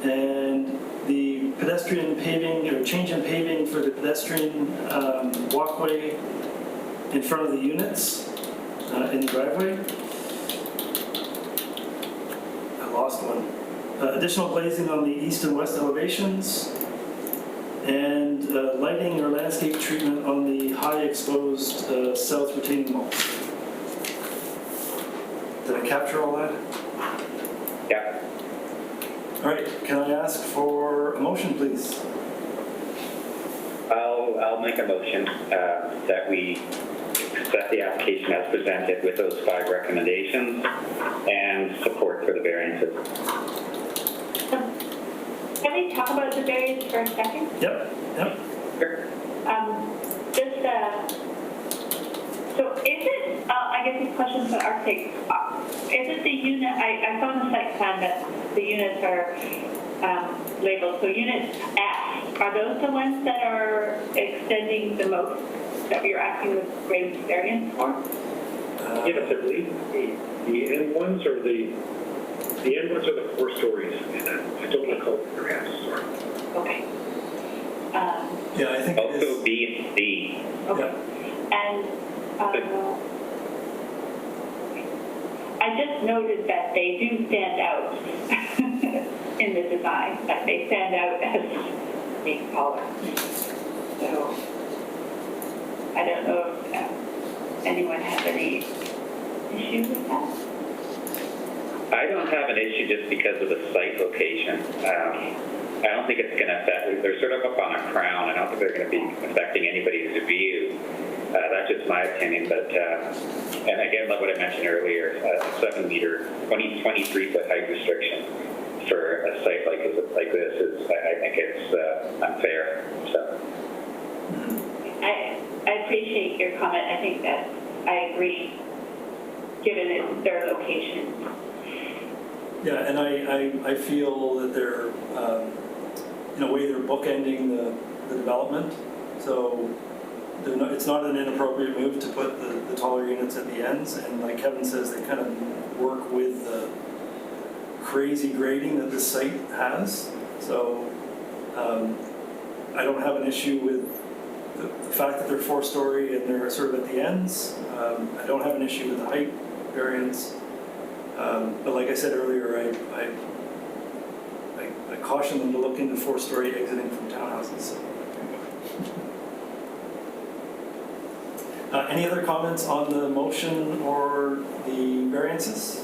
and the pedestrian paving, or change in paving for the pedestrian walkway in front of the units in the driveway. I lost one. Additional glazing on the east and west elevations, and lighting or landscape treatment on the high exposed south retaining walls. Did I capture all that? yeah. All right, can I ask for a motion, please? I'll make a motion that we accept the application as presented with those 5 recommendations and support for the variances. Can we talk about the variance for a second? Yep. Sure. So is it, I guess this question for the architect, is it the unit, I saw in the site plan that the units are labeled, so unit F, are those the ones that are extending the most, that you're asking the greatest variance for? Yes, I believe the end ones are the end ones are the 4 stories, and I don't recall the half story. Okay. Yeah, I think it Also is. B and C. Okay. Yeah. And I just noted that they do stand out in the design, that they stand out as being taller. So I don't know if anyone has any issue with that. I don't have an issue just because of the site location. I don't think it's going to affect, they're sort of up on a crown. I don't think they're going to be affecting anybody's view. That's just my opinion, but, and again, like what I mentioned earlier, 7-meter, 23-foot height restriction for a site like this is, I think it's unfair, so. I appreciate your comment. I think that I agree, given their location. Yeah, and I feel that they're, in a way, they're bookending the development. So it's not an inappropriate move to put the taller units at the ends. And like Kevin says, they kind of work with the crazy grading that this site has. So I don't have an issue with the fact that they're 4-story and they're sort of at the ends. I don't have an issue with the height variance. But like I said earlier, I caution them to look into 4-story exiting from townhouses. So. Any other comments on the motion or the variances?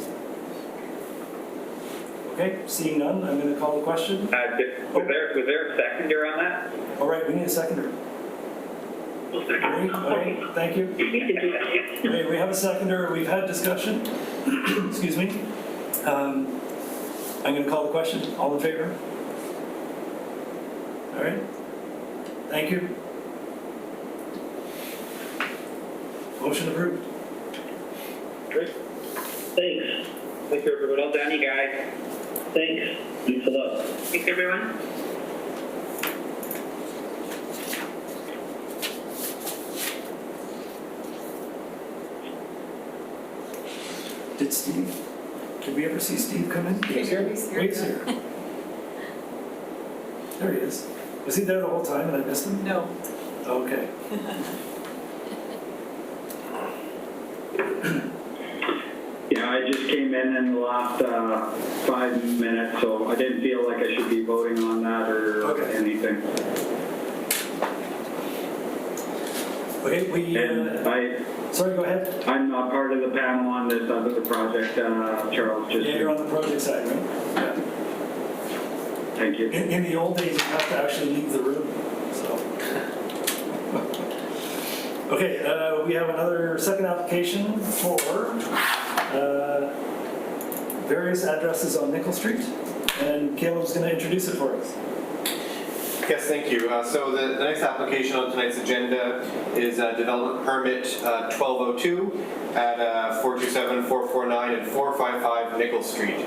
Okay, seeing none, I'm going to call the question. Was there a seconder on that? All right, we need a seconder. Okay, thank you. Okay, we have a seconder. We've had discussion. Excuse me. I'm going to call the question. All in favor? All right. Thank you. Motion approved. Great. Thanks. Thank you, everybody. Well done, you guys. Thanks. Thanks a lot. Thanks, everyone. Did Steve Did we ever see Steve come in? He's here. Wade's here. There he is. Was he there the whole time and I missed him? No. Okay. Yeah, I just came in the last 5 minutes, so I didn't feel like I should be voting on that or Okay. anything. Okay, And sorry, go ahead. I'm not part of the panel on this other project, Charles, just, Yeah, you're on the project side, right? Yeah. thank you. In the old days, you have to actually leave the room, so. Okay, we have another second application for various addresses on Nickel Street, and Caleb's going to introduce it for us. Yes, thank you. So the next application on tonight's agenda is development permit 1202 at 427, 449, and 455 Nickel Street.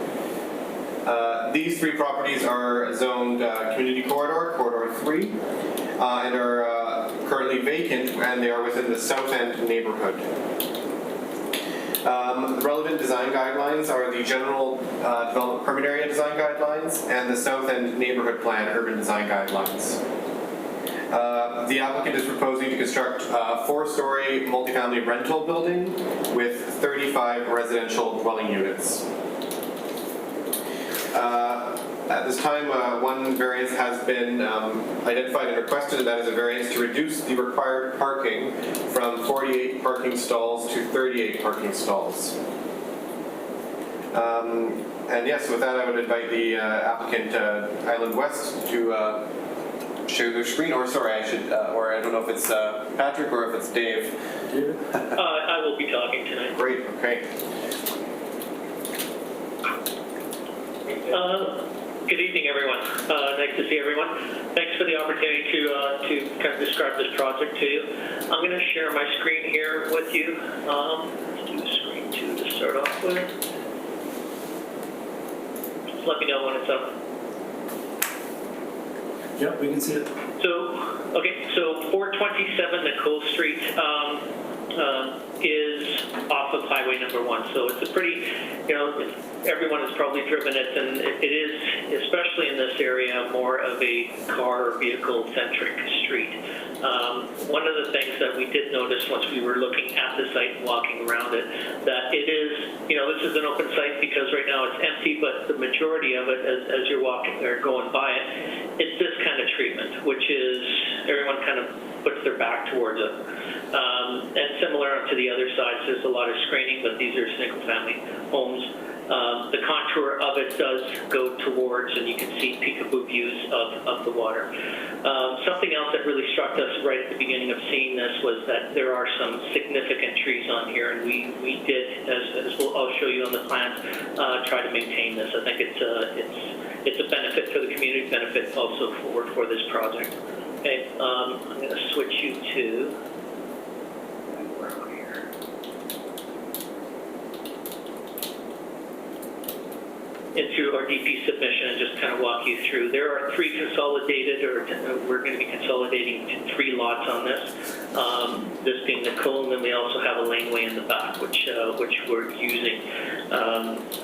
These three properties are zoned Community Corridor, Corridor 3, and are currently vacant, and they are within the South End neighborhood. The relevant design guidelines are the General Development Permit Area Design Guidelines and the South End Neighborhood Plan Urban Design Guidelines. The applicant is proposing to construct a 4-story multifamily rental building with 35 residential dwelling units. At this time, one variance has been identified and requested, and that is a variance to reduce the required parking from 48 parking stalls to 38 parking stalls. And yes, with that, I would invite the applicant, Island West, to share their screen. Or sorry, I should, or I don't know if it's Patrick or if it's Dave. David? I will be talking tonight. Great. Okay. Good evening, everyone. Nice to see everyone. Thanks for the opportunity to kind of describe this project to you. I'm going to share my screen here with you. Let's do screen 2 to start off with. Just let me know when it's up. Yep, we can see it. So 427 Nicole Street is off of Highway number 1. So it's a pretty, everyone has probably driven it, and it is, especially in this area, more of a car or vehicle-centric street. One of the things that we did notice once we were looking at the site and walking around it, that it is, this is an open site because right now it's empty, but the majority of it, as you're walking or going by it, it's this kind of treatment, which is everyone kind of puts their back towards it. And similar to the other sides, there's a lot of screening, but these are single-family homes. The contour of it does go towards, and you can see peekaboo views of the water. Something else that really struck us right at the beginning of seeing this was that there are some significant trees on here, and we did, as I'll show you on the plans, try to maintain this. I think it's a benefit for the community, benefit also for this project. Okay, I'm going to switch you to. Into our DP submission and just kind of walk you through. There are 3 consolidated, or we're going to be consolidating 3 lots on this. This being Nicole, and then we also have a laneway in the back, which we're using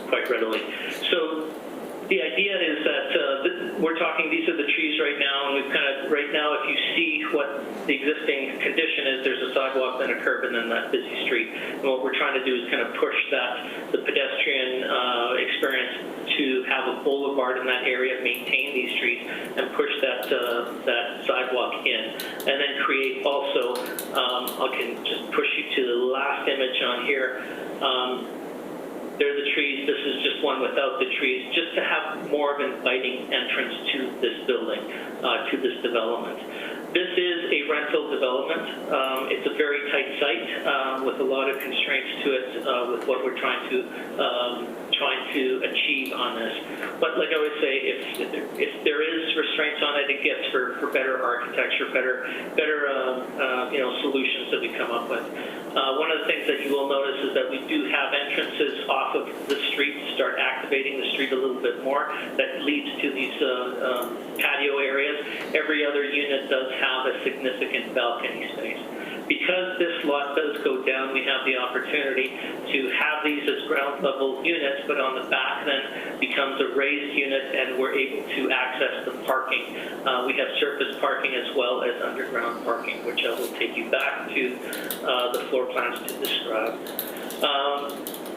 quite readily. So the idea is that we're talking, these are the trees right now, and we've kind of, right now, if you see what the existing condition is, there's a sidewalk, then a curb, and then that busy street. And what we're trying to do is kind of push the pedestrian experience to have a boulevard in that area, maintain these trees, and push that sidewalk in. And then create also, I can just push you to the last image on here. They're the trees. This is just one without the trees, just to have more of an inviting entrance to this building, to this development. This is a rental development. It's a very tight site with a lot of constraints to it with what we're trying to achieve on this. But like I would say, if there is restraints on it, it gets for better architecture, better solutions that we come up with. One of the things that you will notice is that we do have entrances off of the street to start activating the street a little bit more. That leads to these patio areas. Every other unit does have a significant balcony space. Because this lot does go down, we have the opportunity to have these as ground level units, but on the back then becomes a raised unit, and we're able to access the parking. We have surface parking as well as underground parking, which I will take you back to the floor plans to describe.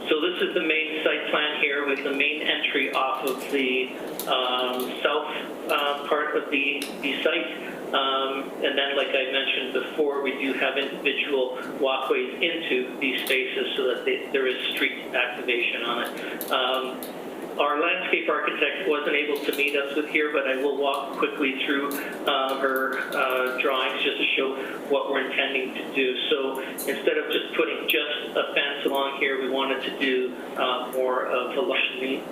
So this is the main site plan here with the main entry off of the south part of the site. And then, like I mentioned before, we do have individual walkways into these spaces so that there is street activation on it. Our landscape architect wasn't able to meet us with here, but I will walk quickly through her drawings just to show what we're intending to do. So instead of just putting just a fence along here, we wanted to do more of a luxury,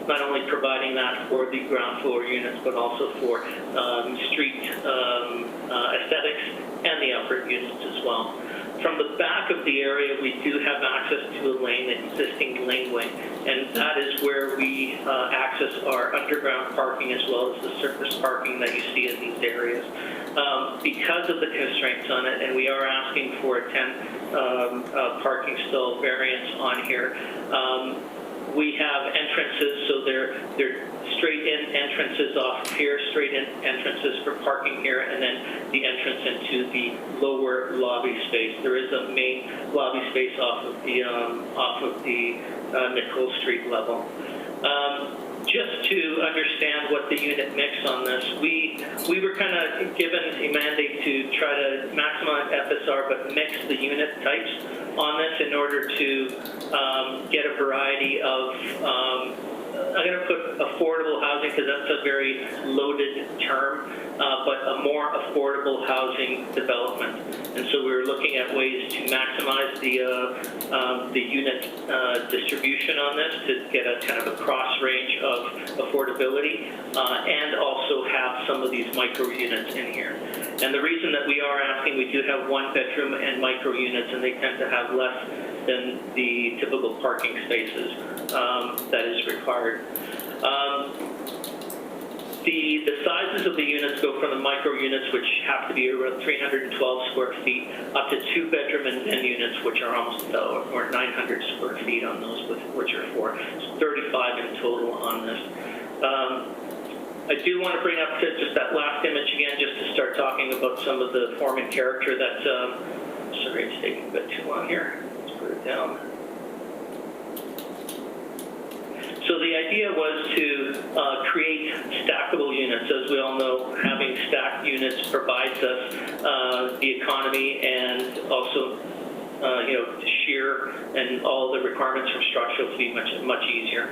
not only providing that for the ground floor units, but also for street aesthetics and the upper units as well. From the back of the area, we do have access to a lane, an existing laneway, and that is where we access our underground parking as well as the surface parking that you see in these areas. Because of the constraints on it, and we are asking for a 10 parking stall variance on here, we have entrances, so they're straight-in entrances off here, straight-in entrances for parking here, and then the entrance into the lower lobby space. There is a main lobby space off of the Nicole Street level. Just to understand what the unit mix on this, we were kind of given a mandate to try to maximize FSR but mix the unit types on this in order to get a variety of, I'm going to put affordable housing because that's a very loaded term, but a more affordable housing development. And so we were looking at ways to maximize the unit distribution on this to get a kind of a cross range of affordability and also have some of these micro units in here. And the reason that we are asking, we do have 1 bedroom and micro units, and they tend to have less than the typical parking spaces that is required. The sizes of the units go from the micro units, which have to be around 312 square feet, up to 2 bedroom and den units, which are almost or 900 square feet on those, which are 4. So 35 in total on this. I do want to bring up to just that last image again, just to start talking about some of the form and character that, sorry, it's taking a bit too long here. Let's put it down. So the idea was to create stackable units. As we all know, having stacked units provides us the economy and also shear and all the requirements from structural to be much easier.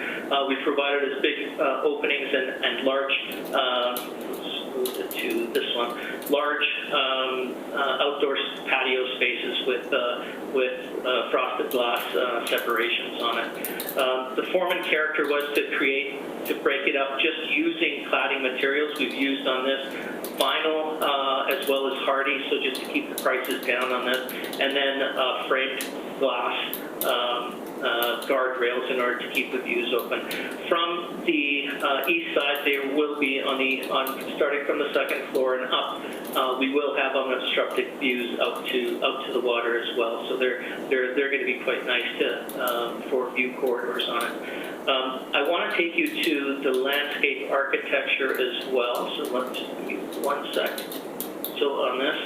We provided us big openings and large, let's move it to this one, large outdoor patio spaces with frosted glass separations on it. The form and character was to break it up just using cladding materials. We've used on this vinyl as well as hardy, so just to keep the prices down on this, and then framed glass guardrails in order to keep the views open. From the east side, there will be starting from the second floor and up, we will have unobstructed views out to the water as well. So they're going to be quite nice for view corridors on it. I want to take you to the landscape architecture as well. So let's give me 1 sec. So on this,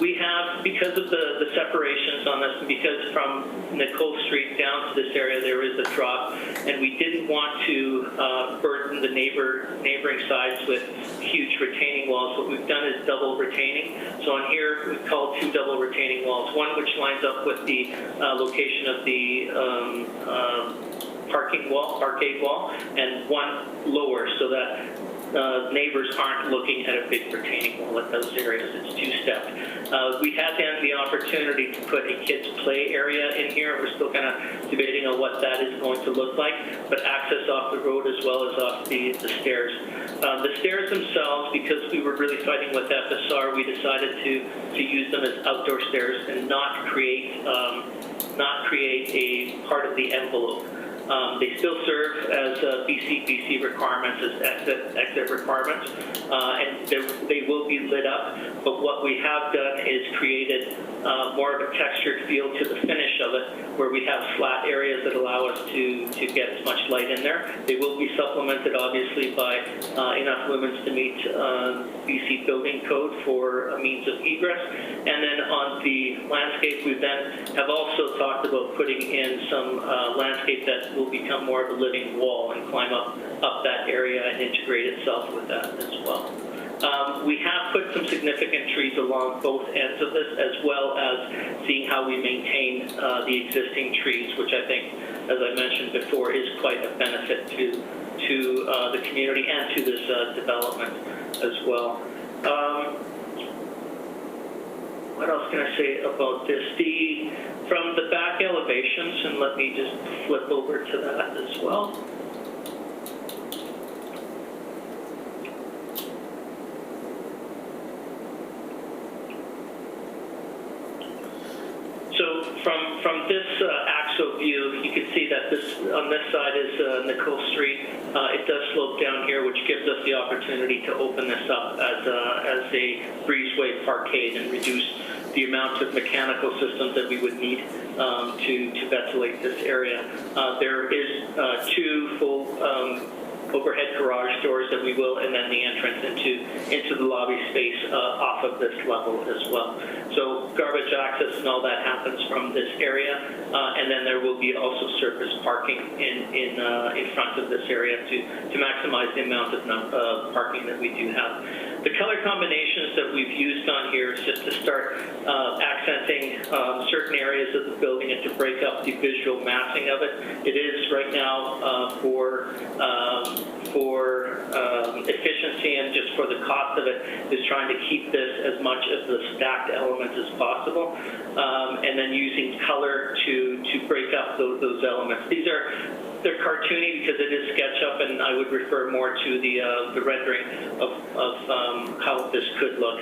we have, because of the separations on this, and because from Nicole Street down to this area there is a drop, and we didn't want to burden the neighboring sides with huge retaining walls. What we've done is double retaining. So on here we've called 2 double retaining walls, one which lines up with the location of the parking wall, arcade wall, and one lower so that neighbors aren't looking at a big retaining wall at those areas. It's 2-stepped. We had then the opportunity to put a kids' play area in here. We're still kind of debating on what that is going to look like, but access off the road as well as off the stairs. The stairs themselves, because we were really fighting with FSR, we decided to use them as outdoor stairs and not create a part of the envelope. They still serve as BC requirements, as exit requirements, and they will be lit up. But what we have done is created more of a textured feel to the finish of it, where we have flat areas that allow us to get as much light in there. They will be supplemented, obviously, by enough lumens to meet BC building code for a means of egress. And then on the landscape, we then have also talked about putting in some landscape that will become more of a living wall and climb up that area and integrate itself with that as well. We have put some significant trees along both ends of this, as well as seeing how we maintain the existing trees, which I think, as I mentioned before, is quite a benefit to the community and to this development as well. What else can I say about this? From the back elevations, and let me just flip over to that as well. So from this axle view, you can see that on this side is Nicole Street. It does slope down here, which gives us the opportunity to open this up as a breezeway parkade and reduce the amount of mechanical systems that we would need to ventilate this area. There is 2 full overhead garage doors that we will, and then the entrance into the lobby space off of this level as well. So garbage access and all that happens from this area, and then there will be also surface parking in front of this area to maximize the amount of parking that we do have. The color combinations that we've used on here is just to start accenting certain areas of the building and to break up the visual massing of it. It is right now for efficiency and just for the cost of it, is trying to keep this as much of the stacked elements as possible, and then using color to break up those elements. They're cartoony because it is SketchUp, and I would refer more to the rendering of how this could look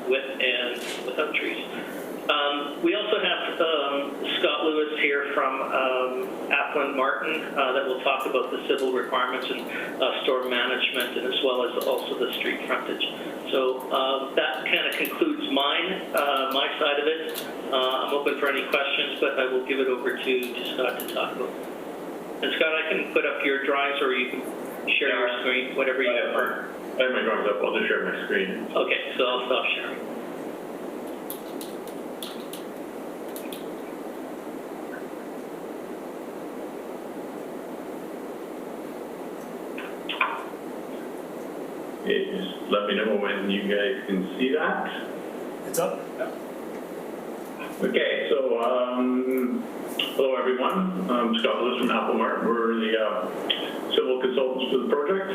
with and without trees. We also have Scott Lewis here from Applin Martin that will talk about the civil requirements and storm management, and as well as also the street frontage. So that kind of concludes my side of it. I'm open for any questions, but I will give it over to Scott to talk about. And Scott, I can put up your drawings, or you can share your screen, whatever you prefer. I have my drawings up. I'll just share my screen. Okay, so I'll stop sharing. Okay, just let me know when you guys can see that. It's up? Okay, so hello everyone. I'm Scott Lewis from Applin. We're the civil consultants for the project.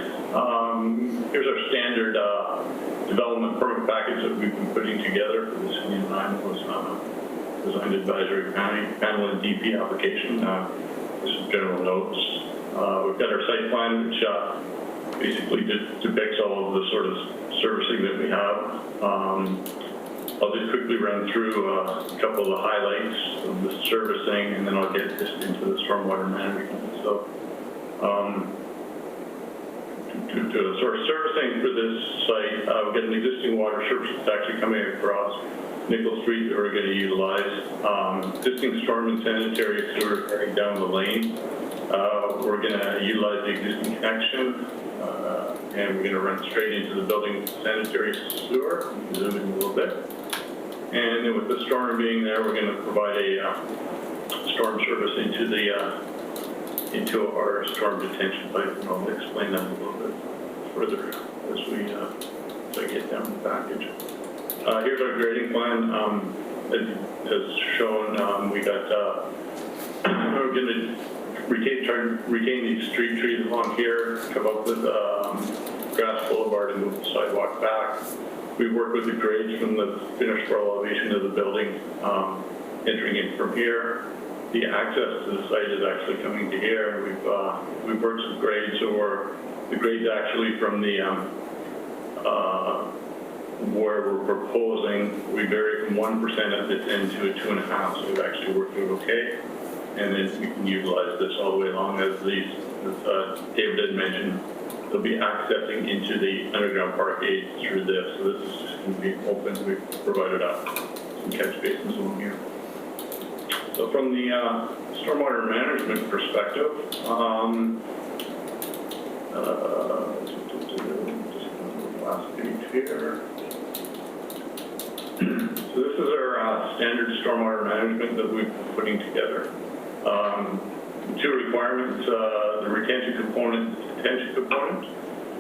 Here's our standard development permit package that we've been putting together for the city of Niagara Design Advisory Panel and DP application. This is general notes. We've got our site plan, which basically depicts all of the sort of servicing that we have. I'll just quickly run through a couple of the highlights of the servicing, and then I'll get just into the stormwater management. So, to sort of servicing for this site, we've got an existing water service that's actually coming across Nickel Street that we're going to utilize. Existing storm and sanitary sewer heading down the lane. We're going to utilize the existing connection, and we're going to run straight into the building sanitary sewer. Zoom in a little bit. And then with the storm being there, we're going to provide a storm service into our storm detention pipe, and I'll explain that a little bit further as I get down the package. Here's our grading plan. As shown, we got we're going to retain these street trees along here, come up with grass boulevard and move the sidewalk back. We work with the grades from the finished floor elevation of the building, entering in from here. The access to the site is actually coming to here. We've worked some grades, so the grades actually from the where we're proposing, we vary from 1% at this end to a 2.5%, so we've actually worked out okay. and then we can utilize this all the way along as these, as David had mentioned, they'll be accessing into the underground parkade through this. So this is just going to be open. We've provided some catch basins along here. So from the stormwater management perspective, last page here. So this is our standard stormwater management that we've been putting together. Two requirements, the retention component, detention component.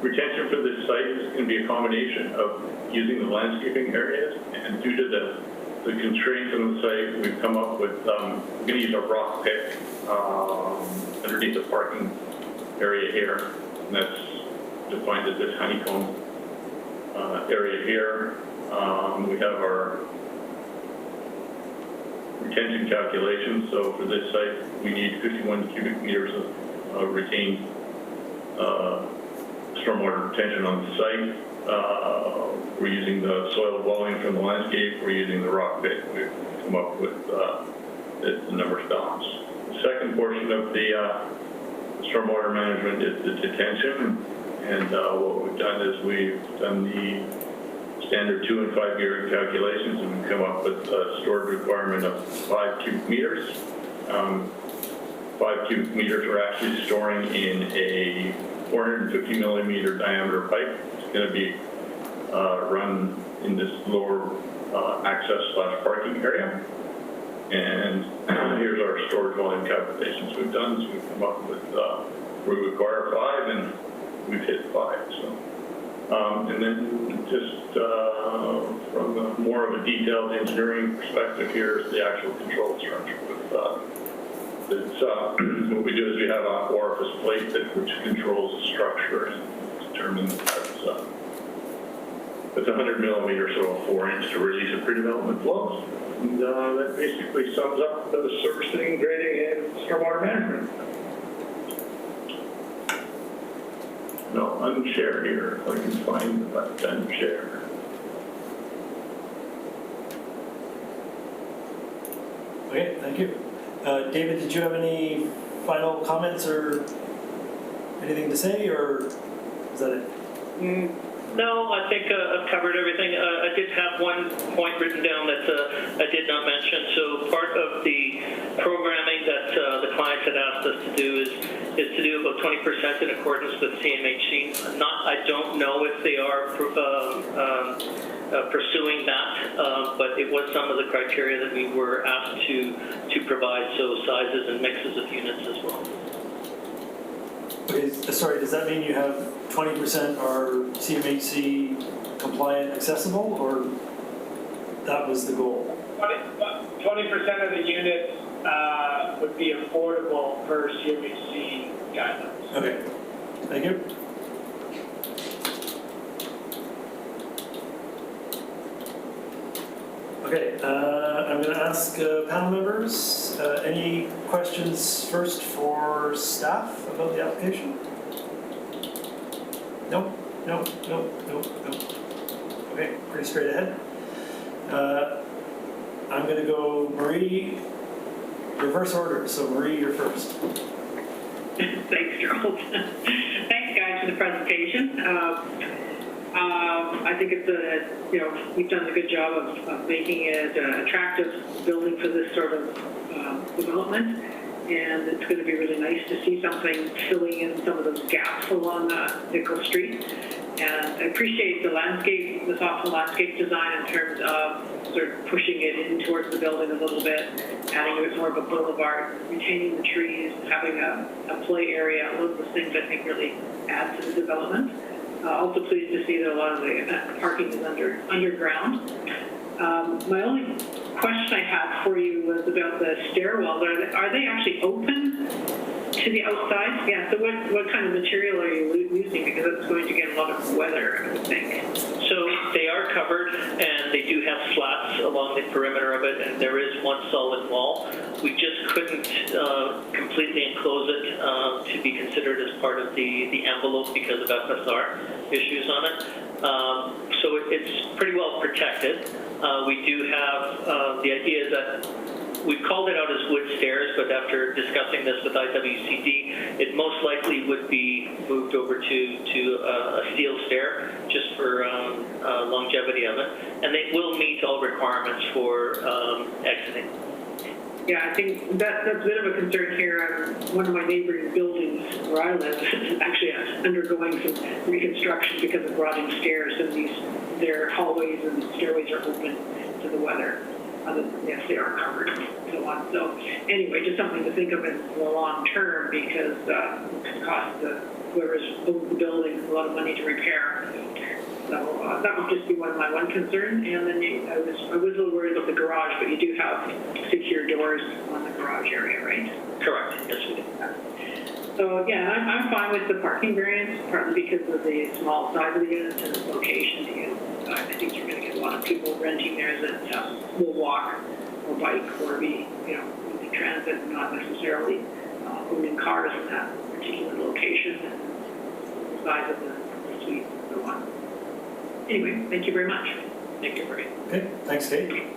Retention for this site is going to be a combination of using the landscaping areas, and due to the constraints on the site, we've come up with, we're going to use a rock pick underneath the parking area here, and that's defined as this honeycomb area here. We have our retention calculations. So for this site, we need 51 cubic meters of retained stormwater retention on the site. We're using the soil volume from the landscape. We're using the rock pit. We've come up with the numbers balanced. The second portion of the stormwater management is the detention. And what we've done is we've done the standard 2 and 5 year calculations, and we've come up with a storage requirement of 5 cubic meters. 5 cubic meters we're actually storing in a 450 millimeter diameter pipe. It's going to be run in this lower access / parking area. And here's our storage volume calculations we've done. So we've come up with, we require 5 and we've hit 5. So. And then just from a more of a detailed engineering perspective, here's the actual control structure. What we do is we have an orifice plate which controls the structure and determines that it's 100 millimeters, so a 4-inch to release a pre-development flows. And that basically sums up the servicing, grading, and stormwater management. No, unshare here, if I can find the button unshare. Okay, thank you. David, did you have any final comments or anything to say, or is that it? No, I think I've covered everything. I did have one point written down that I did not mention. So part of the programming that the clients had asked us to do is to do about 20% in accordance with CMHC. I don't know if they are pursuing that, but it was some of the criteria that we were asked to provide, so sizes and mixes of units as well. Okay, sorry, does that mean you have 20% are CMHC compliant accessible, or that was the goal? 20% of the units would be affordable per CMHC guidelines. Okay, thank you. Okay, I'm going to ask panel members, any questions first for staff about the application? Nope. Okay, pretty straight ahead. I'm going to go Marie, reverse order. So Marie, you're first. Thanks, Gerald. Thanks, guys, for the presentation. I think it's we've done a good job of making it an attractive building for this sort of development, and it's going to be really nice to see something filling in some of those gaps along Nickel Street. And I appreciate the thoughtful landscape design in terms of sort of pushing it in towards the building a little bit, adding a bit more of a boulevard, retaining the trees, having a play area. All of those things I think really add to the development. Also pleased to see that a lot of the parking is underground. My only question I had for you was about the stairwells. Are they actually open to the outside? Yeah, so what kind of material are you using? Because it's going to get a lot of weather, I would think. So they are covered, and they do have slats along the perimeter of it, and there is one solid wall. We just couldn't completely enclose it to be considered as part of the envelope because of FSR issues on it. So it's pretty well protected. We do have the idea that we've called it out as wood stairs, but after discussing this with IWCD, it most likely would be moved over to a steel stair just for longevity of it. And they will meet all requirements for exiting. Yeah, I think that's a bit of a concern here. One of my neighboring buildings where I live is actually undergoing some reconstruction because of rotting stairs, and their hallways and stairways are open to the weather. Yes, they are covered and so on. So anyway, just something to think of in the long term, because it could cost whoever's owned the building a lot of money to repair. So that would just be one concern. And then I was a little worried about the garage, but you do have secure doors on the garage area, right? Correct. Yes, we do. So yeah, I'm fine with the parking variance, partly because of the small size of the units and the location. I think you're going to get a lot of people renting there that will walk or bike or be, using transit, not necessarily owning cars in that particular location and the size of the suite and so on. Anyway, thank you very much. Thank you, Marie. Okay, thanks, Kate.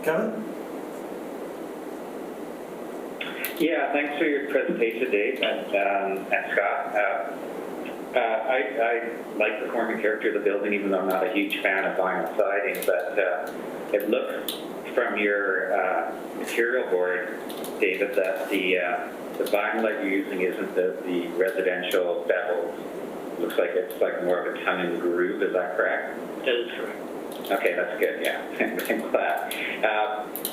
Kevin? Yeah, thanks for your presentation, Dave and Scott. I like the form and character of the building, even though I'm not a huge fan of vinyl siding, but it looks from your material board, David, that the vinyl that you're using isn't the residential bevel. It looks like it's like more of a tongue and groove, is that correct? That is correct. Okay, that's good, yeah. I'm glad.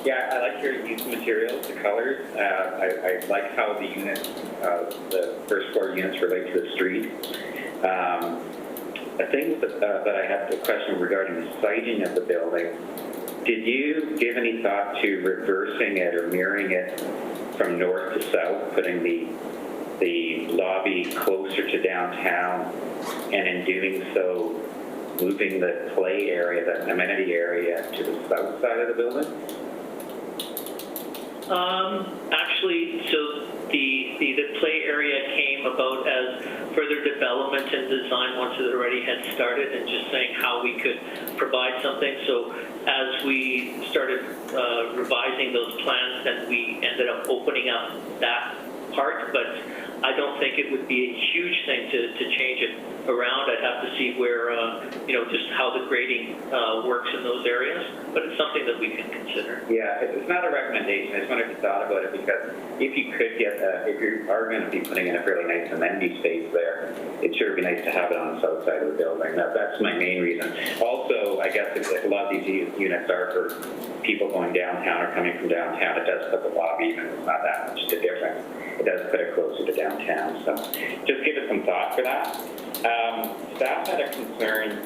Yeah, I like your use of materials, the colors. I like how the units, the first floor units relate to the street. A thing that I have a question regarding the siding of the building. Did you give any thought to reversing it or mirroring it from north to south, putting the lobby closer to downtown, and in doing so, moving the play area, the amenity area, to the south side of the building? Actually, so the play area came about as further development and design once it already had started, and just saying how we could provide something. So as we started revising those plans, then we ended up opening up that part, but I don't think it would be a huge thing to change it around. I'd have to see where, just how the grading works in those areas, but it's something that we can consider. Yeah, it's not a recommendation. I just wondered if you thought about it, because if you could get, if you are going to be putting in a fairly nice amenity space there, it sure would be nice to have it on the south side of the building. That's my main reason. Also, I guess a lot of these units are for people going downtown or coming from downtown. It does put the lobby, even if it's not that much the difference, it does put it closer to downtown. So just give it some thought for that. Staff had a concern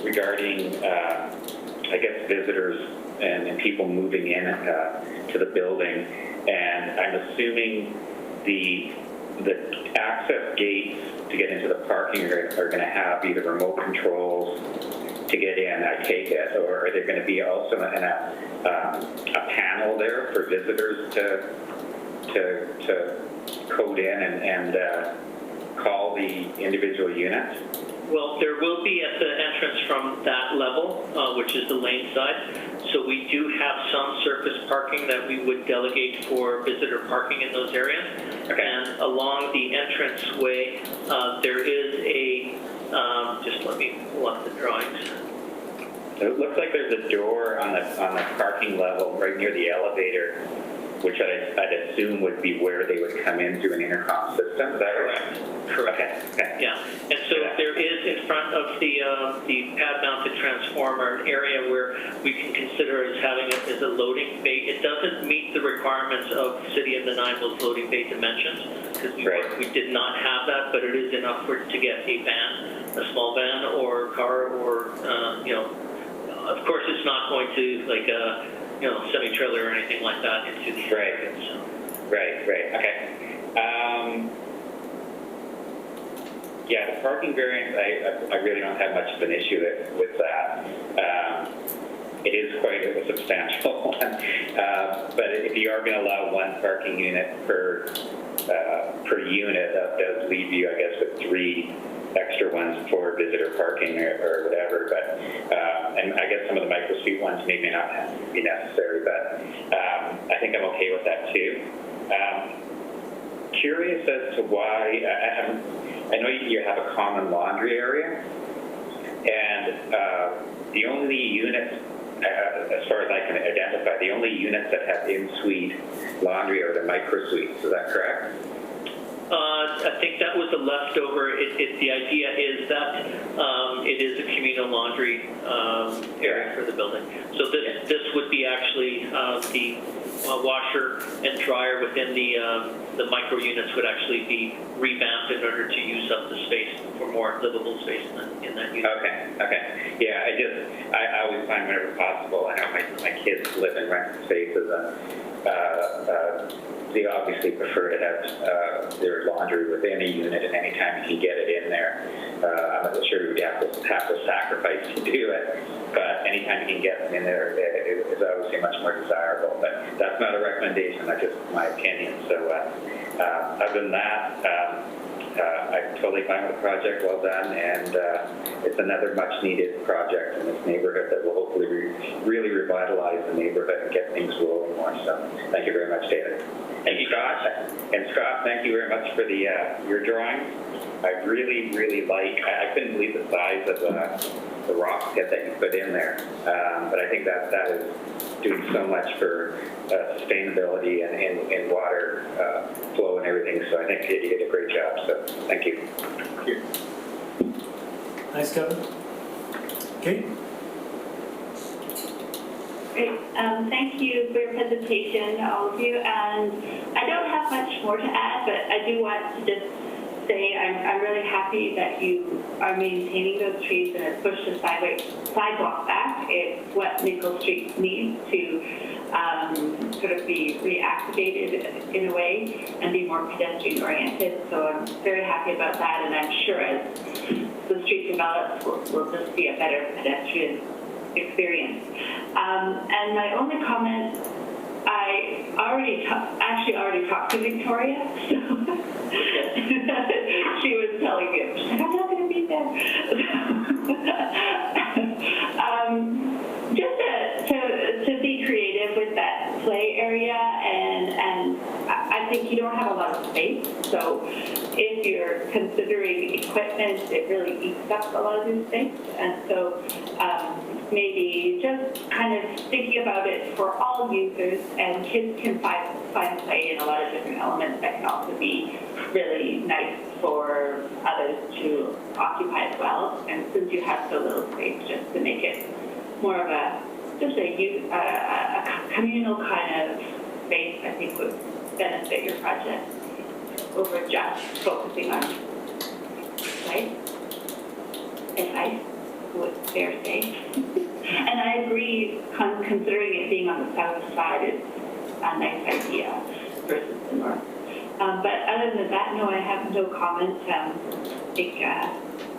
regarding, I guess, visitors and people moving in to the building, and I'm assuming the access gates to get into the parking are going to have either remote controls to get in, I take it, or are there going to be also a panel there for visitors to code in and call the individual units? Well, there will be at the entrance from that level, which is the lane side. So we do have some surface parking that we would delegate for visitor parking in those areas. Okay. And along the entranceway, there is a, just let me pull up the drawings. It looks like there's a door on the parking level right near the elevator, which I'd assume would be where they would come in through an intercom system. Is that correct? Correct. Okay. Yeah. And so there is in front of the pad-mounted transformer an area where we can consider as having it as a loading bay. It doesn't meet the requirements of City of the Nine Hills loading bay dimensions, because we did not have that, but it is enough for to get a van, a small van or car, or of course it's not going to like a semi-trailer or anything like that into the area. So. Right, okay. Yeah, the parking variance, I really don't have much of an issue with that. It is quite a substantial one. But if you are going to allow one parking unit per unit, that does leave you, I guess, with 3 extra extra ones for visitor parking or whatever, but, and I guess some of the micro suite ones may not be necessary, but I think I'm okay with that too. Curious as to why, I know you have a common laundry area, and the only units, as far as I can identify, the only units that have in-suite laundry are the micro suites. Is that correct? I think that was a leftover. The idea is that it is a communal laundry area for the building. So this would be actually the washer and dryer within the micro units would actually be revamped in order to use up the space for more livable space in that unit. Okay. Yeah, I always find whenever possible, I know my kids live in rented spaces, and they obviously prefer to have their laundry within a unit, and anytime you can get it in there, I'm not sure you'd have to sacrifice to do it, but anytime you can get them in there, it is obviously much more desirable. But that's not a recommendation, that's just my opinion. So other than that, I'm totally fine with the project, well done, and it's another much-needed project in this neighborhood that will hopefully really revitalize the neighborhood and get things rolling more. So thank you very much, David. And Scott, thank you very much for the your drawing. I really I couldn't believe the size of the rock pit that you put in there, but I think that is doing so much for sustainability and water flow and everything. So I think you did a great job. So thank you. Thank you. Thanks, Kevin. Kate? Great. Thank you for your presentation, all of you. And I don't have much more to add, but I do want to just say I'm really happy that you are maintaining those trees and have pushed the sidewalk back. It's what Nickel Street needs to sort of be reactivated in a way and be more pedestrian oriented. So I'm very happy about that, and I'm sure as the street develops, will just be a better pedestrian experience. And my only comment, I already talked to Victoria, so she was telling me, she's like, I'm not going to be there. Just to be creative with that play area, and I think you don't have a lot of space, so if you're considering equipment, it really eats up a lot of your space, and so maybe just kind of thinking about it for all users, and kids can find play in a lot of different elements that can also be really nice for others to occupy as well. And since you have so little space, just to make it more of a communal kind of space, I think would benefit your project over just focusing on light and ice, would dare say. And I agree, considering it being on the south side is a nice idea versus the north. But other than that, no, I have no comment. I think,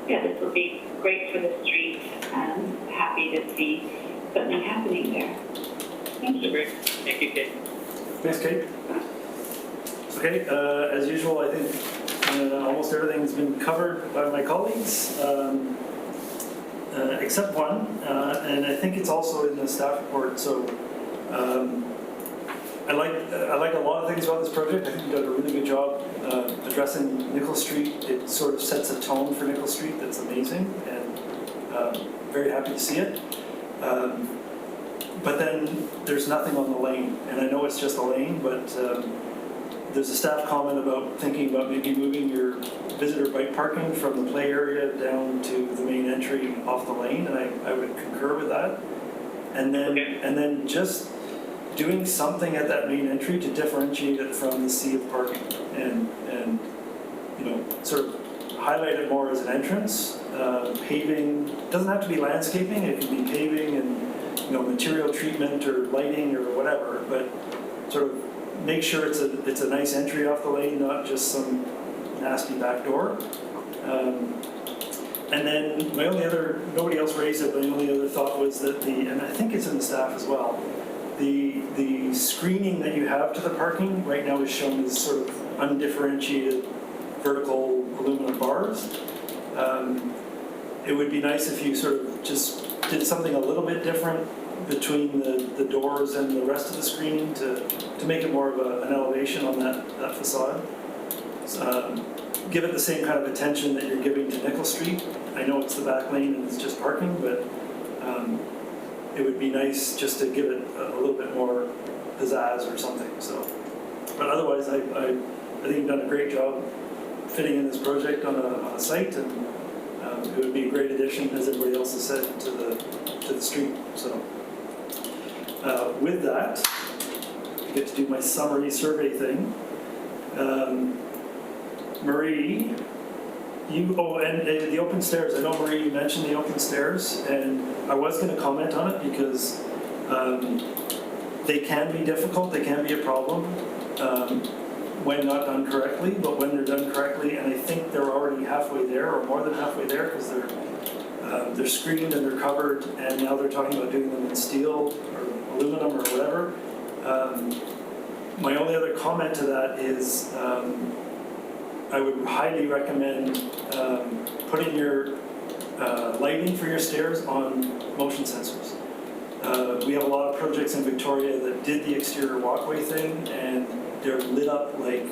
this will be great for the street. I'm happy to see something happening there. Thank you. Great. Thank you, Kate. Thanks, Kate. Okay, as usual, I think almost everything's been covered by my colleagues, except one, and I think it's also in the staff report. So I like a lot of things about this project. I think you've done a really good job addressing Nickel Street. It sort of sets a tone for Nickel Street that's amazing, and very happy to see it. But then there's nothing on the lane, and I know it's just a lane, but there's a staff comment about thinking about maybe moving your visitor bike parking from the play area down to the main entry off the lane, and I would concur with that. And then just doing something at that main entry to differentiate it from the sea of parking, and sort of highlight it more as an entrance. Paving doesn't have to be landscaping; it can be paving and material treatment or lighting or whatever. But sort of make sure it's a nice entry off the lane, not just some nasty back door. And then my only other, nobody else raised it, but my only other thought was that and I think it's in the staff as well, the screening that you have to the parking right now is shown as sort of undifferentiated vertical aluminum bars. It would be nice if you sort of just did something a little bit different between the doors and the rest of the screening to make it more of an elevation on that facade. Give it the same kind of attention that you're giving to Nickel Street. I know it's the back lane and it's just parking, but it would be nice just to give it a little bit more pizzazz or something. So, but otherwise, I think you've done a great job fitting in this project on a site, and it would be a great addition, as everybody else has said, to the street. So, with that, I get to do my summary survey thing. Marie, and the open stairs. I know, Marie, you mentioned the open stairs, and I was going to comment on it because they can be difficult, they can be a problem when not done correctly, but when they're done correctly, and I think they're already halfway there, or more than halfway there, because they're screened and they're covered, and now they're talking about doing them in steel or aluminum or whatever. My only other comment to that is I would highly recommend putting your lighting for your stairs on motion sensors. We have a lot of projects in Victoria that did the exterior walkway thing, and they're lit up like,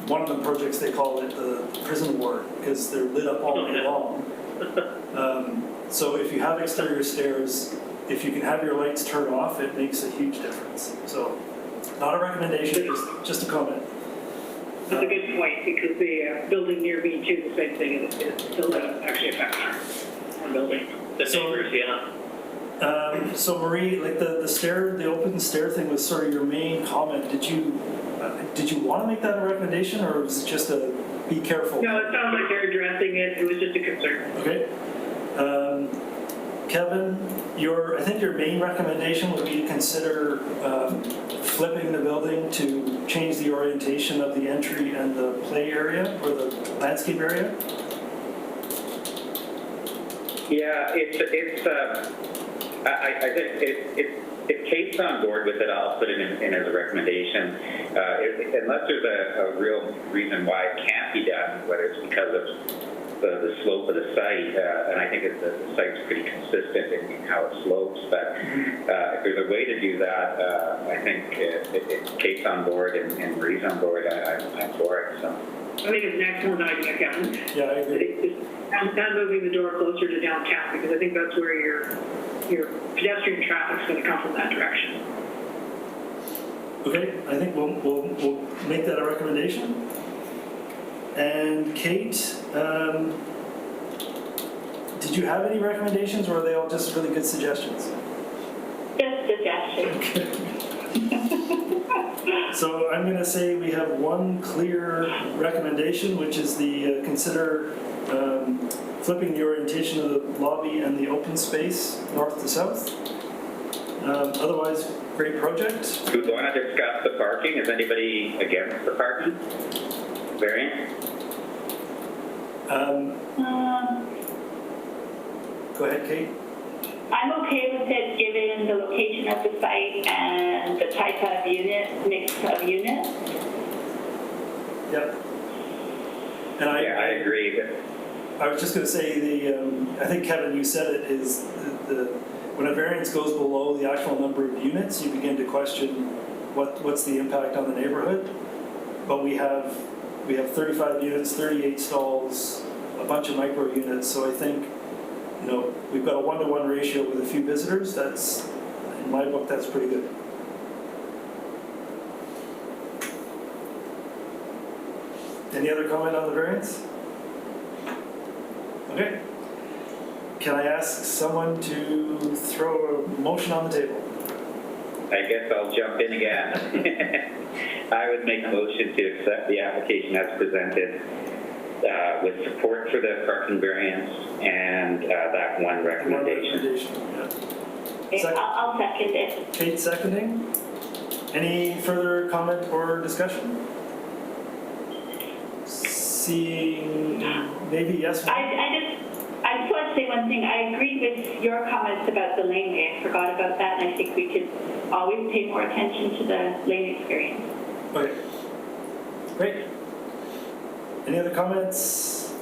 one of the projects, they call it the prison ward, because they're lit up all day long. So if you have exterior stairs, if you can have your lights turned off, it makes a huge difference. So, not a recommendation, just a comment. That's a good point, because the building near me too, the same thing, it still actually affects our building. The neighbors, yeah. So Marie, like the open stair thing was sort of your main comment. Did you want to make that a recommendation, or was it just a be careful? No, it sounds like they're addressing it. It was just a concern. Okay. Kevin, I think your main recommendation would be to consider flipping the building to change the orientation of the entry and the play area, or the landscape area? Yeah, I think if Kate's on board with it, I'll put it in as a recommendation. Unless there's a real reason why it can't be done, whether it's because of the slope of the site, and I think the site's pretty consistent in how it slopes, but if there's a way to do that, I think if Kate's on board and Marie's on board, I'm for it. So. I think it's an excellent idea, Kevin. Yeah, I agree. And moving the door closer to downtown, because I think that's where your pedestrian traffic's going to come from that direction. Okay, I think we'll make that a recommendation. And Kate, did you have any recommendations, or are they all just really good suggestions? Just suggestions. So I'm going to say we have one clear recommendation, which is the consider flipping the orientation of the lobby and the open space north to south. Otherwise, great project. Do we want to discuss the parking? Is anybody against the parking variant? Go ahead, Kate. I'm okay with it given the location of the site and the type of mix of units. Yep. And I agree. I was just going to say I think Kevin, you said it is when a variance goes below the actual number of units, you begin to question what's the impact on the neighborhood. But we have 35 units, 38 stalls, a bunch of micro units. So I think we've got a 1-to-1 ratio with a few visitors. That's, in my book, that's pretty good. Any other comment on the variance? Okay. Can I ask someone to throw a motion on the table? I guess I'll jump in again. I would make a motion to accept the application as presented with support for the parking variance and that one recommendation. Yeah. I'll second it. Kate seconding. Any further comment or discussion? Seeing maybe yes. I just want to say one thing. I agreed with your comments about the laneway. I forgot about that, and I think we could always pay more attention to the lane experience. Okay. Great. Any other comments?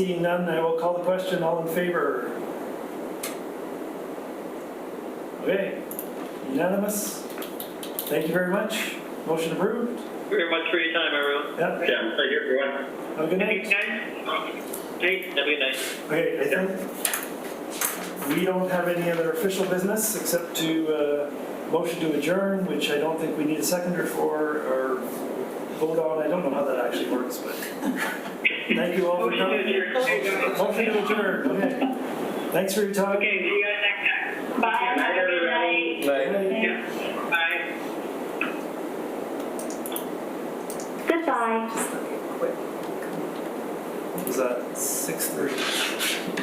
Seeing none, I will call the question. All in favor? Okay, unanimous. Thank you very much. Motion approved. Very much for your time, everyone. Yep. Yeah, thank you, everyone. Have a good Thanks, night. guys. Have a good night. Okay, I think we don't have any other official business except to motion to adjourn, which I don't think we need a seconder for or vote on. I don't know how that actually works, but thank you all for Motion to coming. adjourn. Motion to adjourn, okay. Thanks for your time. Okay, see you guys next time. Bye, have a good night. Bye. Yeah, bye. Goodbye. It was at 6:30.